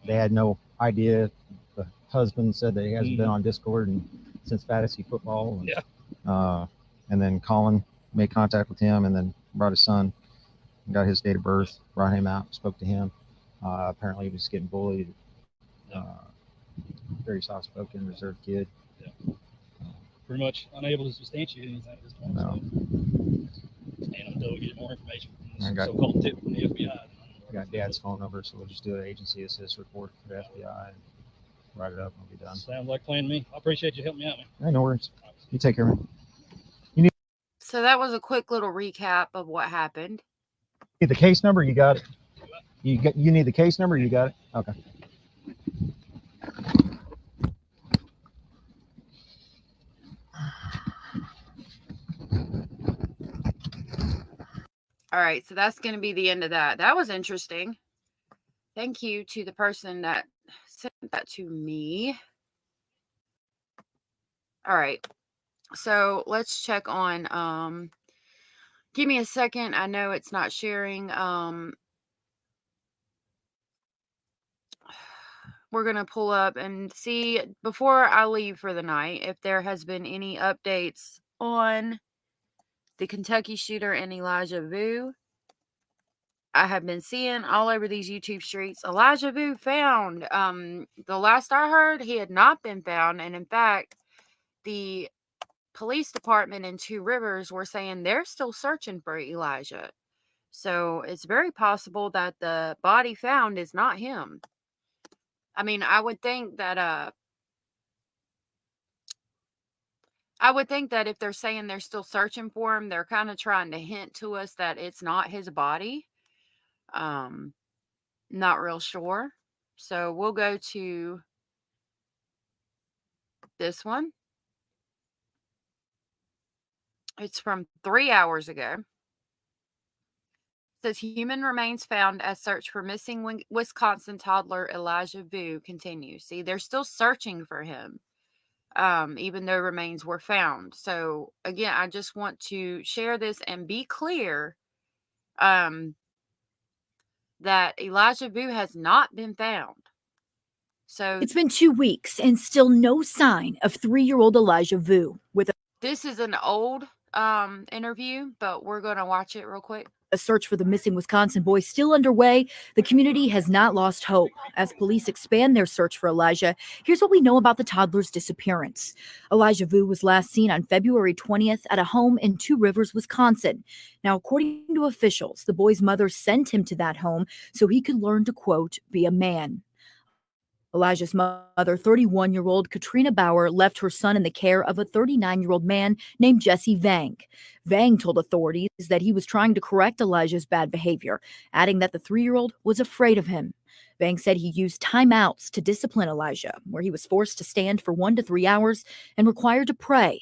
They had no idea. The husband said that he hasn't been on Discord since fantasy football. And, yeah. And then Colin made contact with him and then brought his son, got his date of birth, brought him out, spoke to him. Apparently he was getting bullied. Very soft-spoken, reserved kid. Yeah. Pretty much unable to substantiate anything at this point. No. So. And until we get more information from I this got- so-called tip from the FBI. I got Dad's phone number, so we'll just do an agency assist report for the FBI and write it up and we'll be done. Sounds like plan to me. I appreciate you helping me out, man. Hey, no worries. You take care, man. So that was a quick little recap of what happened. Need the case number? You got it. You need the case number? You got it. Okay. All right, so that's going to be the end of that. That was interesting. Thank you to the person that sent that to me. All right. So let's check on give me a second. I know it's not sharing. We're going to pull up and see before I leave for the night if there has been any updates on the Kentucky shooter and Elijah Vu. I have been seeing all over these YouTube streets, Elijah Vu found. The last I heard, he had not been found. And in fact, the police department in Two Rivers were saying they're still searching for Elijah. So it's very possible that the body found is not him. I mean, I would think that if they're saying they're still searching for him, they're kind of trying to hint to us that it's not his body. Not real sure. So we'll go to this one. It's from 3 hours ago. It says human remains found as search for missing Wisconsin toddler Elijah Vu continues. See, they're still searching for him. Even though remains were found. So again, I just want to share this and be clear that Elijah Vu has not been found. So It's been 2 weeks and still no sign of 3-year-old Elijah Vu. With this is an old interview, but we're going to watch it real quick. a search for the missing Wisconsin boy still underway, the community has not lost hope. As police expand their search for Elijah, here's what we know about the toddler's disappearance. Elijah Vu was last seen on February 20th at a home in Two Rivers, Wisconsin. Now, according to officials, the boy's mother sent him to that home so he could learn to, quote, be a man. Elijah's mother, 31-year-old Katrina Bauer, left her son in the care of a 39-year-old man named Jesse Vang. Vang told authorities that he was trying to correct Elijah's bad behavior, adding that the 3-year-old was afraid of him. Vang said he used timeouts to discipline Elijah, where he was forced to stand for 1 to 3 hours and required to pray.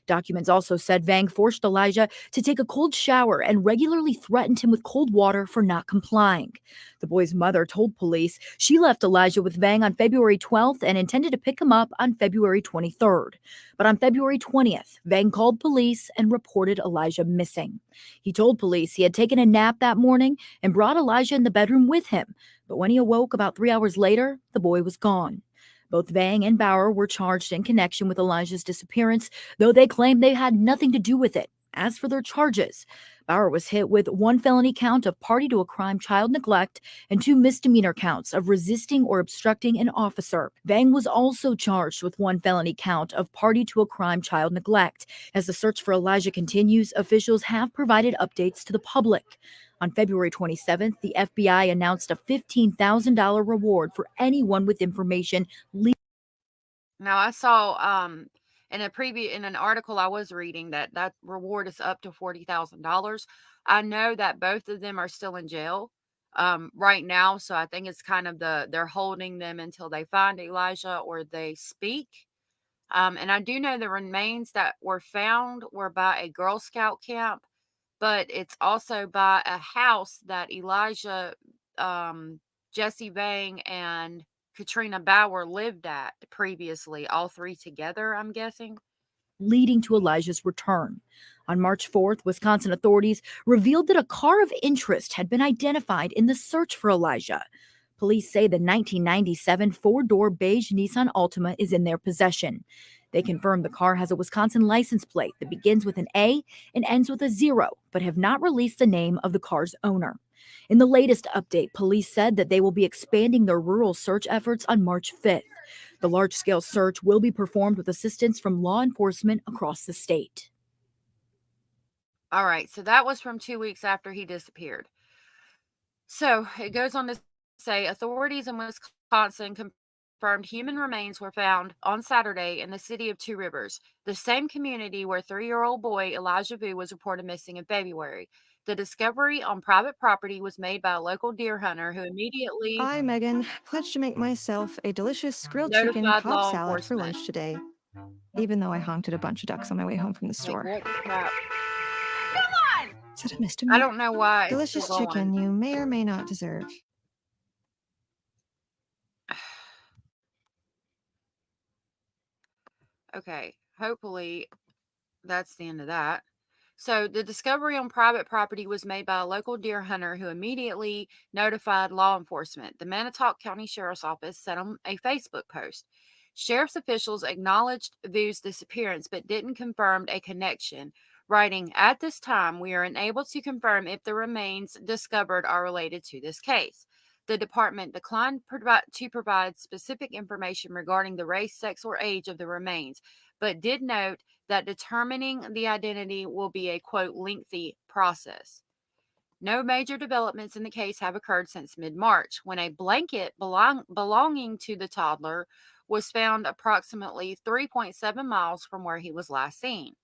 Documents also said Vang forced Elijah to take a cold shower and regularly threatened him with cold water for not complying. The boy's mother told police she left Elijah with Vang on February 12th and intended to pick him up on February 23rd. But on February 20th, Vang called police and reported Elijah missing. He told police he had taken a nap that morning and brought Elijah in the bedroom with him. But when he awoke about 3 hours later, the boy was gone. Both Vang and Bauer were charged in connection with Elijah's disappearance, though they claimed they had nothing to do with it. As for their charges, Bauer was hit with 1 felony count of party to a crime child neglect and 2 misdemeanor counts of resisting or obstructing an officer. Vang was also charged with 1 felony count of party to a crime child neglect. As the search for Elijah continues, officials have provided updates to the public. On February 27th, the FBI announced a $15,000 reward for anyone with information. Now I saw in an article I was reading that reward is up to $40,000. I know that both of them are still in jail right now, so I think it's kind of they're holding them until they find Elijah or they speak. And I do know the remains that were found were by a Girl Scout camp, but it's also by a house that Elijah, Jesse Vang, and Katrina Bauer lived at previously, all 3 together, I'm guessing. Leading to Elijah's return. On March 4th, Wisconsin authorities revealed that a car of interest had been identified in the search for Elijah. Police say the 1997 4-door beige Nissan Altima is in their possession. They confirmed the car has a Wisconsin license plate that begins with an A and ends with a 0, but have not released the name of the car's owner. In the latest update, police said that they will be expanding their rural search efforts on March 5th. The large-scale search will be performed with assistance from law enforcement across the state. All right, so that was from 2 weeks after he disappeared. So it goes on to say authorities in Wisconsin confirmed human remains were found on Saturday in the city of Two Rivers, the same community where 3-year-old boy Elijah Vu was reported missing in February. The discovery on private property was made by a local deer hunter who immediately I, Megan, pledged to make myself a delicious grilled chicken notified Cobb law salad for enforcement. lunch today, even though I honked at a bunch of ducks on my way home from the store. Like, what crap? Is that a misdemeanor? I don't know why. it's Delicious still chicken going. you may or may not deserve. Okay, hopefully that's the end of that. So the discovery on private property was made by a local deer hunter who immediately notified law enforcement. The Manitowoc County Sheriff's Office said on a Facebook post. Sheriff's officials acknowledged Vu's disappearance but didn't confirm a connection, writing, "At this time, we are unable to confirm if the remains discovered are related to this case." The department declined to provide specific information regarding the race, sex, or age of the remains, but did note that determining the identity will be a, quote, lengthy process. No major developments in the case have occurred since mid-March, when a blanket belonging to the toddler was found approximately 3.7 miles from where he was last seen.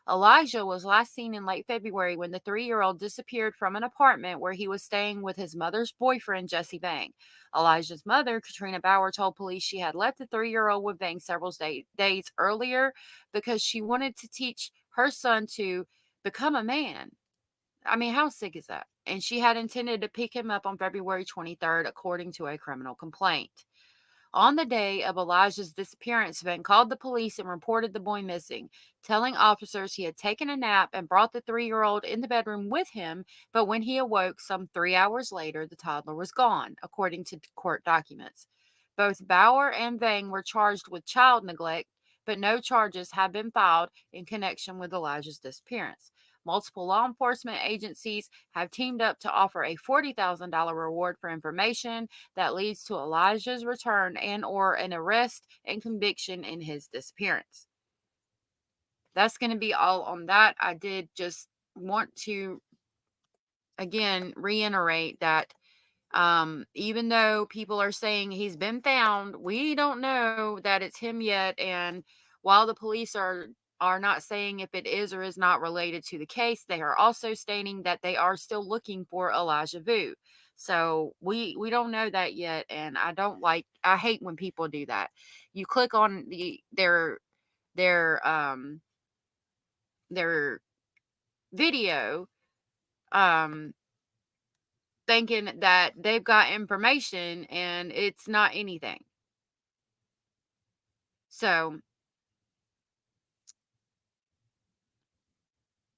Elijah was last seen in late February when the 3-year-old disappeared from an apartment where he was staying with his mother's boyfriend, Jesse Vang. Elijah's mother, Katrina Bauer, told police she had left the 3-year-old with Vang several days earlier because she wanted to teach her son to become a man. I mean, how sick is that? And she had intended to pick him up on February 23rd, according to a criminal complaint. On the day of Elijah's disappearance, Vang called the police and reported the boy missing, telling officers he had taken a nap and brought the 3-year-old in the bedroom with him, but when he awoke some 3 hours later, the toddler was gone, according to court documents. Both Bauer and Vang were charged with child neglect, but no charges have been filed in connection with Elijah's disappearance. Multiple law enforcement agencies have teamed up to offer a $40,000 reward for information that leads to Elijah's return and or an arrest and conviction in his disappearance. That's going to be all on that. I did just want to, again, reiterate that even though people are saying he's been found, we don't know that it's him yet. And while the police are not saying if it is or is not related to the case, they are also stating that they are still looking for Elijah Vu. So we don't know that yet, and I hate when people do that. You click on their video thinking that they've got information and it's not anything. So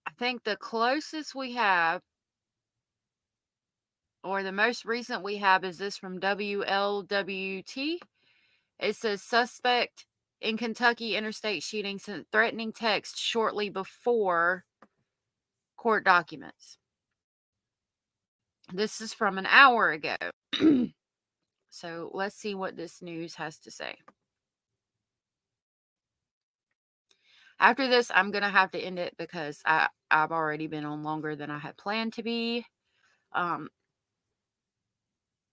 I think the closest we have, or the most recent we have, is this from WLWT. It says suspect in Kentucky interstate shooting sent threatening text shortly before court documents. This is from an hour ago. So let's see what this news has to say. After this, I'm going to have to end it because I've already been on longer than I had planned to be.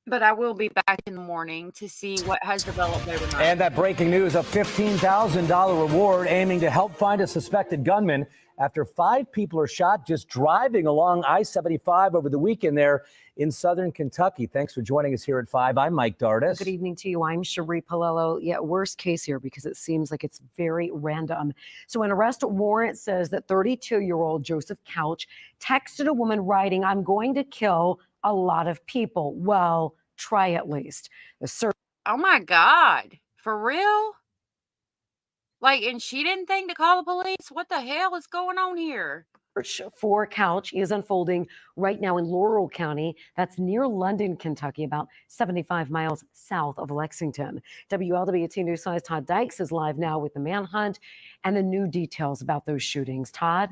But I will be back in the morning to see what has developed overnight. And that breaking news, a $15,000 reward aiming to help find a suspected gunman after 5 people are shot just driving along I-75 over the weekend there in southern Kentucky. Thanks for joining us here at 5. I'm Mike Dardis. Good evening to you. I'm Cherie Palello. Yeah, worst case here because it seems like it's very random. So an arrest warrant says that 32-year-old Joseph Couch texted a woman writing, "I'm going to kill a lot of people." Well, try at least. Oh my God. For real? Like, and she didn't think to call the police? What the hell is going on here? Search for Couch is unfolding right now in Laurel County. That's near London, Kentucky, about 75 miles south of Lexington. WLWT News 5's Todd Dykes is live now with the manhunt and the new details about those shootings. Todd?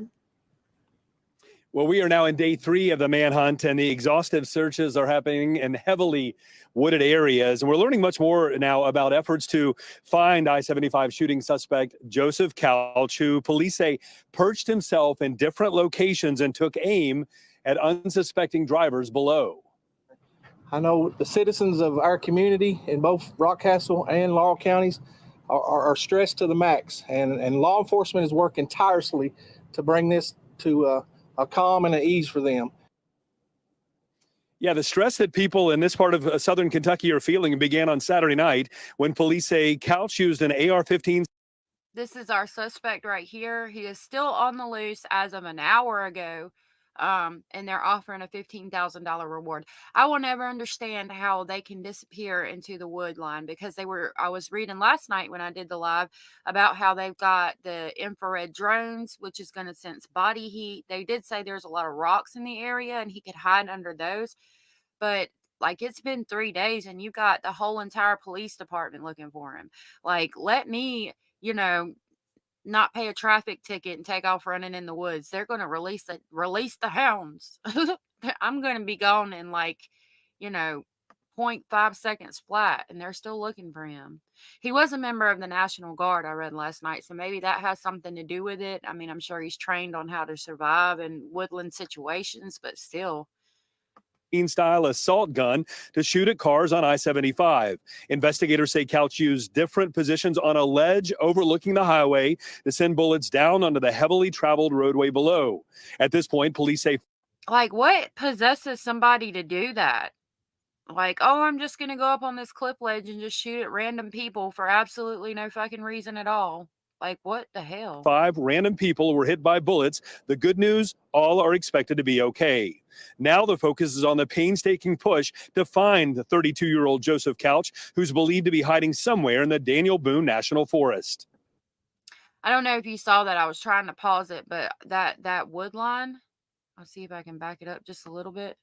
Well, we are now in day 3 of the manhunt, and the exhaustive searches are happening in heavily wooded areas. And we're learning much more now about efforts to find I-75 shooting suspect Joseph Couch, who police say perched himself in different locations and took aim at unsuspecting drivers below. I know the citizens of our community in both Rockcastle and Laurel counties are stressed to the max, and law enforcement is working tirelessly to bring this to a calm and an ease for them. Yeah, the stress that people in this part of southern Kentucky are feeling began on Saturday night when police say Couch used an AR-15. This is our suspect right here. He is still on the loose as of an hour ago. And they're offering a $15,000 reward. I will never understand how they can disappear into the wood line, because I was reading last night when I did the live about how they've got the infrared drones, which is going to sense body heat. They did say there's a lot of rocks in the area and he could hide under those. But like, it's been 3 days and you got the whole entire police department looking for him. Like, let me, not pay a traffic ticket and take off running in the woods. They're going to release the hounds. I'm going to be gone in 0.5 seconds flat, and they're still looking for him. He was a member of the National Guard, I read last night, so maybe that has something to do with it. I mean, I'm sure he's trained on how to survive in woodland situations, but still. Style assault gun to shoot at cars on I-75. Investigators say Couch used different positions on a ledge overlooking the highway to send bullets down onto the heavily traveled roadway below. At this point, police say, like, what possesses somebody to do that? Like, oh, I'm just going to go up on this cliff ledge and just shoot at random people for absolutely no fucking reason at all. Like, what the hell? 5 random people were hit by bullets. The good news, all are expected to be okay. Now the focus is on the painstaking push to find the 32-year-old Joseph Couch, who's believed to be hiding somewhere in the Daniel Boone National Forest. I don't know if you saw that. I was trying to pause it, but that wood line, I'll see if I can back it up just a little bit.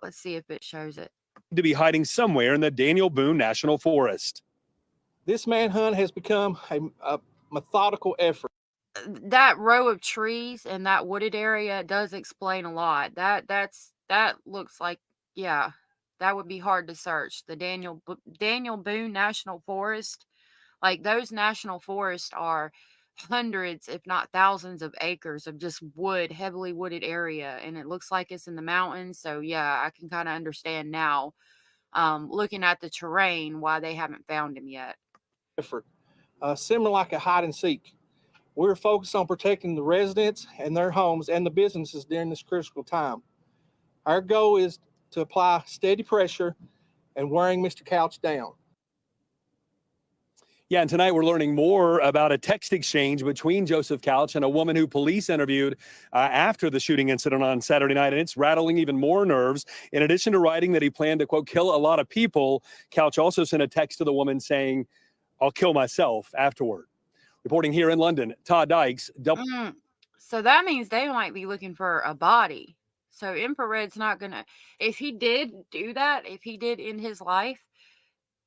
Let's see if it shows it. To be hiding somewhere in the Daniel Boone National Forest. This manhunt has become a methodical effort. That row of trees in that wooded area does explain a lot. That looks like, yeah, that would be hard to search. The Daniel Boone National Forest, like, those national forests are hundreds, if not thousands of acres of just wood, heavily wooded area, and it looks like it's in the mountains. So yeah, I can kind of understand now, looking at the terrain, why they haven't found him yet. Effort, similar like a hide and seek. We're focused on protecting the residents and their homes and the businesses during this critical time. Our goal is to apply steady pressure and wearing Mr. Couch down. Yeah, and tonight we're learning more about a text exchange between Joseph Couch and a woman who police interviewed after the shooting incident on Saturday night, and it's rattling even more nerves. In addition to writing that he planned to, quote, kill a lot of people, Couch also sent a text to the woman saying, "I'll kill myself afterward." Reporting here in London, Todd Dykes. So that means they might be looking for a body. So infrared's not gonna, if he did do that, if he did end his life,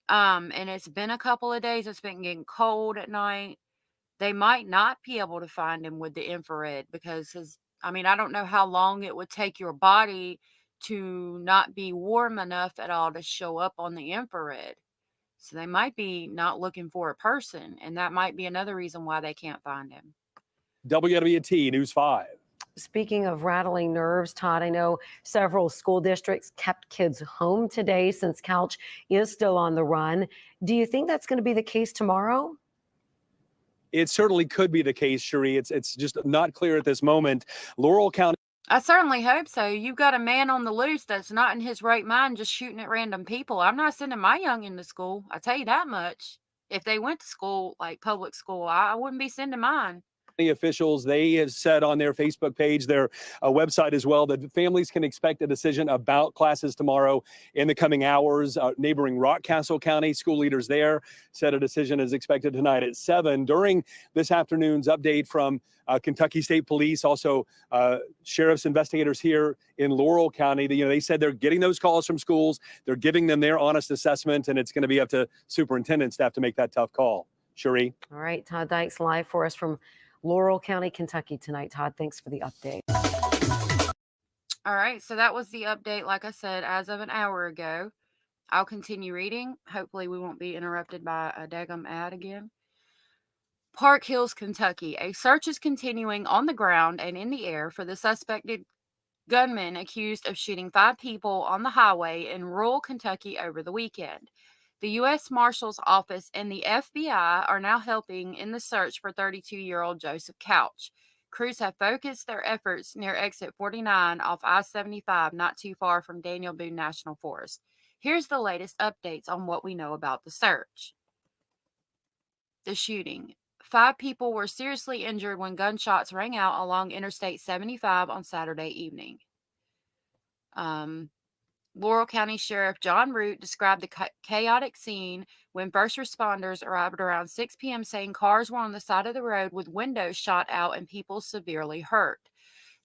and it's been a couple of days, it's been getting cold at night, they might not be able to find him with the infrared, because I don't know how long it would take your body to not be warm enough at all to show up on the infrared. So they might be not looking for a person, and that might be another reason why they can't find him. WWT News 5. Speaking of rattling nerves, Todd, I know several school districts kept kids home today since Couch is still on the run. Do you think that's going to be the case tomorrow? It certainly could be the case, Cherie. It's just not clear at this moment. Laurel County. I certainly hope so. You've got a man on the loose that's not in his right mind just shooting at random people. I'm not sending my youngin to school. I tell you that much. If they went to school, like public school, I wouldn't be sending mine. officials, they have said on their Facebook page, their website as well, that families can expect a decision about classes tomorrow in the coming hours. Neighboring Rockcastle County school leaders there said a decision is expected tonight at 7. During this afternoon's update from Kentucky State Police, also sheriff's investigators here in Laurel County, they said they're getting those calls from schools, they're giving them their honest assessment, and it's going to be up to superintendent staff to make that tough call. Cherie. All right, Todd Dykes live for us from Laurel County, Kentucky tonight. Todd, thanks for the update. All right, so that was the update, like I said, as of an hour ago. I'll continue reading. Hopefully we won't be interrupted by a daggum ad again. Park Hills, Kentucky. A search is continuing on the ground and in the air for the suspected gunman accused of shooting 5 people on the highway in rural Kentucky over the weekend. The U.S. Marshal's Office and the FBI are now helping in the search for 32-year-old Joseph Couch. Crews have focused their efforts near exit 49 off I-75, not too far from Daniel Boone National Forest. Here's the latest updates on what we know about the search. The shooting. 5 people were seriously injured when gunshots rang out along Interstate 75 on Saturday evening. Laurel County Sheriff John Root described the chaotic scene when first responders arrived around 6 p.m. saying cars were on the side of the road with windows shot out and people severely hurt.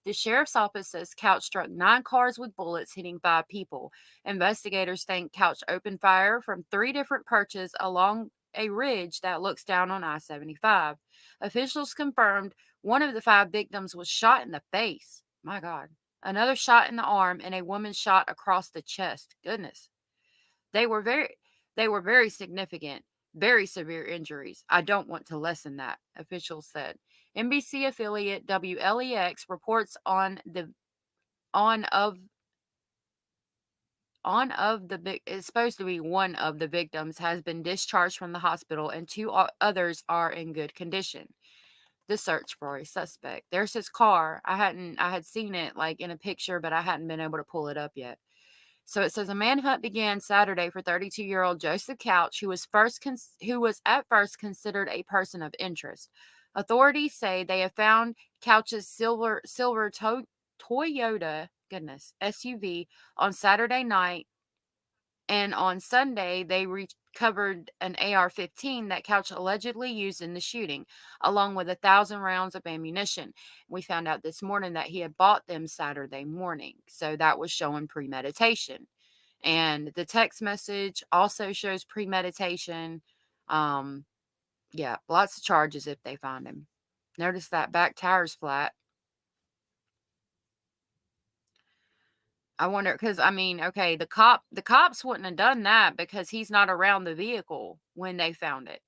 The sheriff's office says Couch struck 9 cars with bullets, hitting 5 people. Investigators think Couch opened fire from 3 different perches along a ridge that looks down on I-75. Officials confirmed one of the 5 victims was shot in the face. My God. Another shot in the arm, and a woman shot across the chest. Goodness. They were very significant, very severe injuries. I don't want to lessen that, officials said. NBC affiliate WLEX reports it's supposed to be one of the victims has been discharged from the hospital and 2 others are in good condition. The search for a suspect. There's his car. I had seen it like in a picture, but I hadn't been able to pull it up yet. So it says a manhunt began Saturday for 32-year-old Joseph Couch, who was at first considered a person of interest. Authorities say they have found Couch's silver Toyota SUV on Saturday night, and on Sunday they recovered an AR-15 that Couch allegedly used in the shooting, along with 1,000 rounds of ammunition. We found out this morning that he had bought them Saturday morning, so that was showing premeditation. And the text message also shows premeditation. Yeah, lots of charges if they find him. Notice that back tire's flat. I wonder, because okay, the cops wouldn't have done that because he's not around the vehicle when they found it.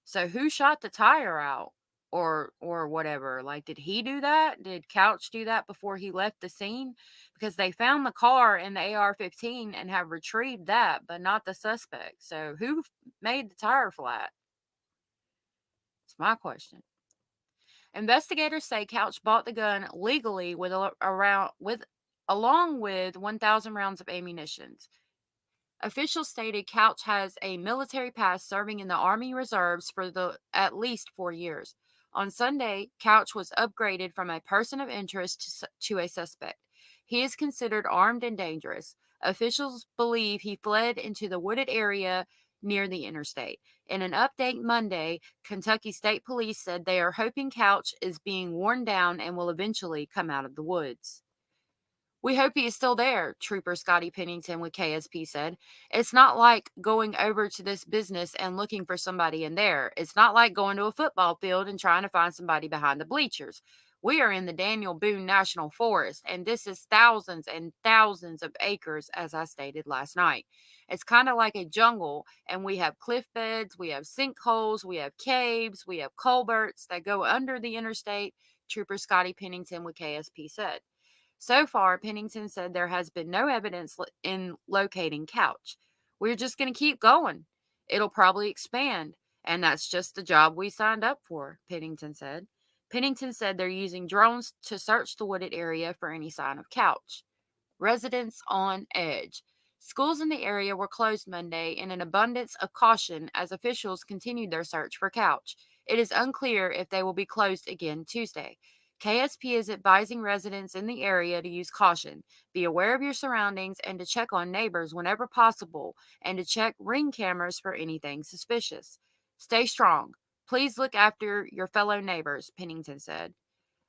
So who shot the tire out or whatever? Like, did he do that? Did Couch do that before he left the scene? Because they found the car and the AR-15 and have retrieved that, but not the suspect. So who made the tire flat? It's my question. Investigators say Couch bought the gun legally along with 1,000 rounds of ammunition. Officials stated Couch has a military past serving in the Army Reserves for at least 4 years. On Sunday, Couch was upgraded from a person of interest to a suspect. He is considered armed and dangerous. Officials believe he fled into the wooded area near the interstate. In an update Monday, Kentucky State Police said they are hoping Couch is being worn down and will eventually come out of the woods. We hope he is still there, Trooper Scotty Pennington with KSP said. It's not like going over to this business and looking for somebody in there. It's not like going to a football field and trying to find somebody behind the bleachers. We are in the Daniel Boone National Forest, and this is thousands and thousands of acres, as I stated last night. It's kind of like a jungle, and we have cliff beds, we have sinkholes, we have caves, we have culverts that go under the interstate, Trooper Scotty Pennington with KSP said. So far, Pennington said there has been no evidence in locating Couch. We're just going to keep going. It'll probably expand, and that's just the job we signed up for, Pennington said. Pennington said they're using drones to search the wooded area for any sign of Couch. Residents on edge. Schools in the area were closed Monday in an abundance of caution as officials continued their search for Couch. It is unclear if they will be closed again Tuesday. KSP is advising residents in the area to use caution, be aware of your surroundings, and to check on neighbors whenever possible, and to check ring cameras for anything suspicious. Stay strong. Please look after your fellow neighbors, Pennington said.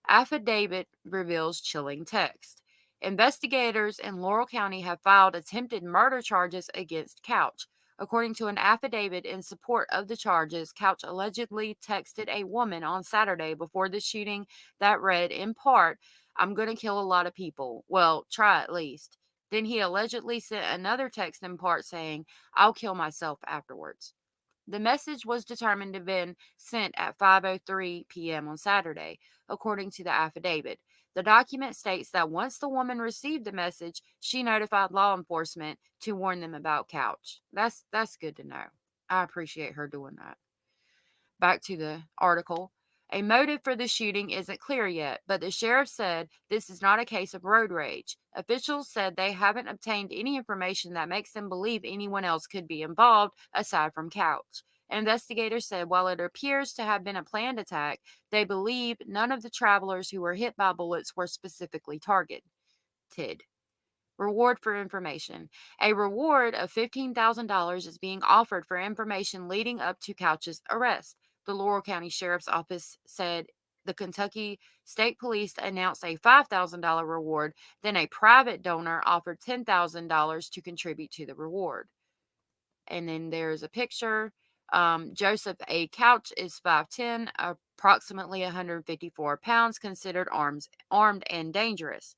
Affidavit reveals chilling text. Investigators in Laurel County have filed attempted murder charges against Couch. According to an affidavit in support of the charges, Couch allegedly texted a woman on Saturday before the shooting that read, in part, "I'm going to kill a lot of people. Well, try at least." Then he allegedly sent another text in part saying, "I'll kill myself afterwards." The message was determined to have been sent at 5:03 p.m. on Saturday, according to the affidavit. The document states that once the woman received the message, she notified law enforcement to warn them about Couch. That's good to know. I appreciate her doing that. Back to the article. A motive for the shooting isn't clear yet, but the sheriff said this is not a case of road rage. Officials said they haven't obtained any information that makes them believe anyone else could be involved aside from Couch. Investigators said while it appears to have been a planned attack, they believe none of the travelers who were hit by bullets were specifically targeted. Reward for information. A reward of $15,000 is being offered for information leading up to Couch's arrest. The Laurel County Sheriff's Office said the Kentucky State Police announced a $5,000 reward, then a private donor offered $10,000 to contribute to the reward. And then there's a picture. Joseph A. Couch is 5'10", approximately 154 pounds, considered armed and dangerous.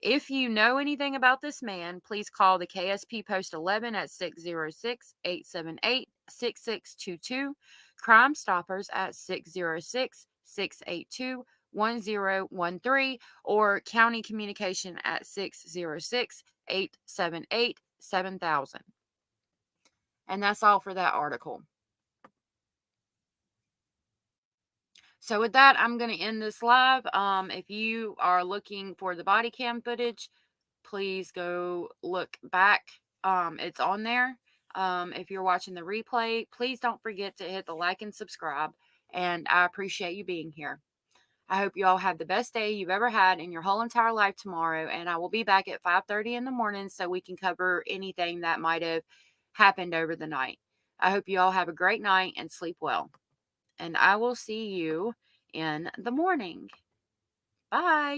If you know anything about this man, please call the KSP Post 11 at 606-878-6622, Crime Stoppers at 606-682-1013, or County Communication at 606-878-7000. And that's all for that article. So with that, I'm going to end this live. If you are looking for the body cam footage, please go look back. It's on there. If you're watching the replay, please don't forget to hit the like and subscribe. And I appreciate you being here. I hope you all have the best day you've ever had in your whole entire life tomorrow. And I will be back at 5:30 in the morning so we can cover anything that might have happened over the night. I hope you all have a great night and sleep well. And I will see you in the morning. Bye.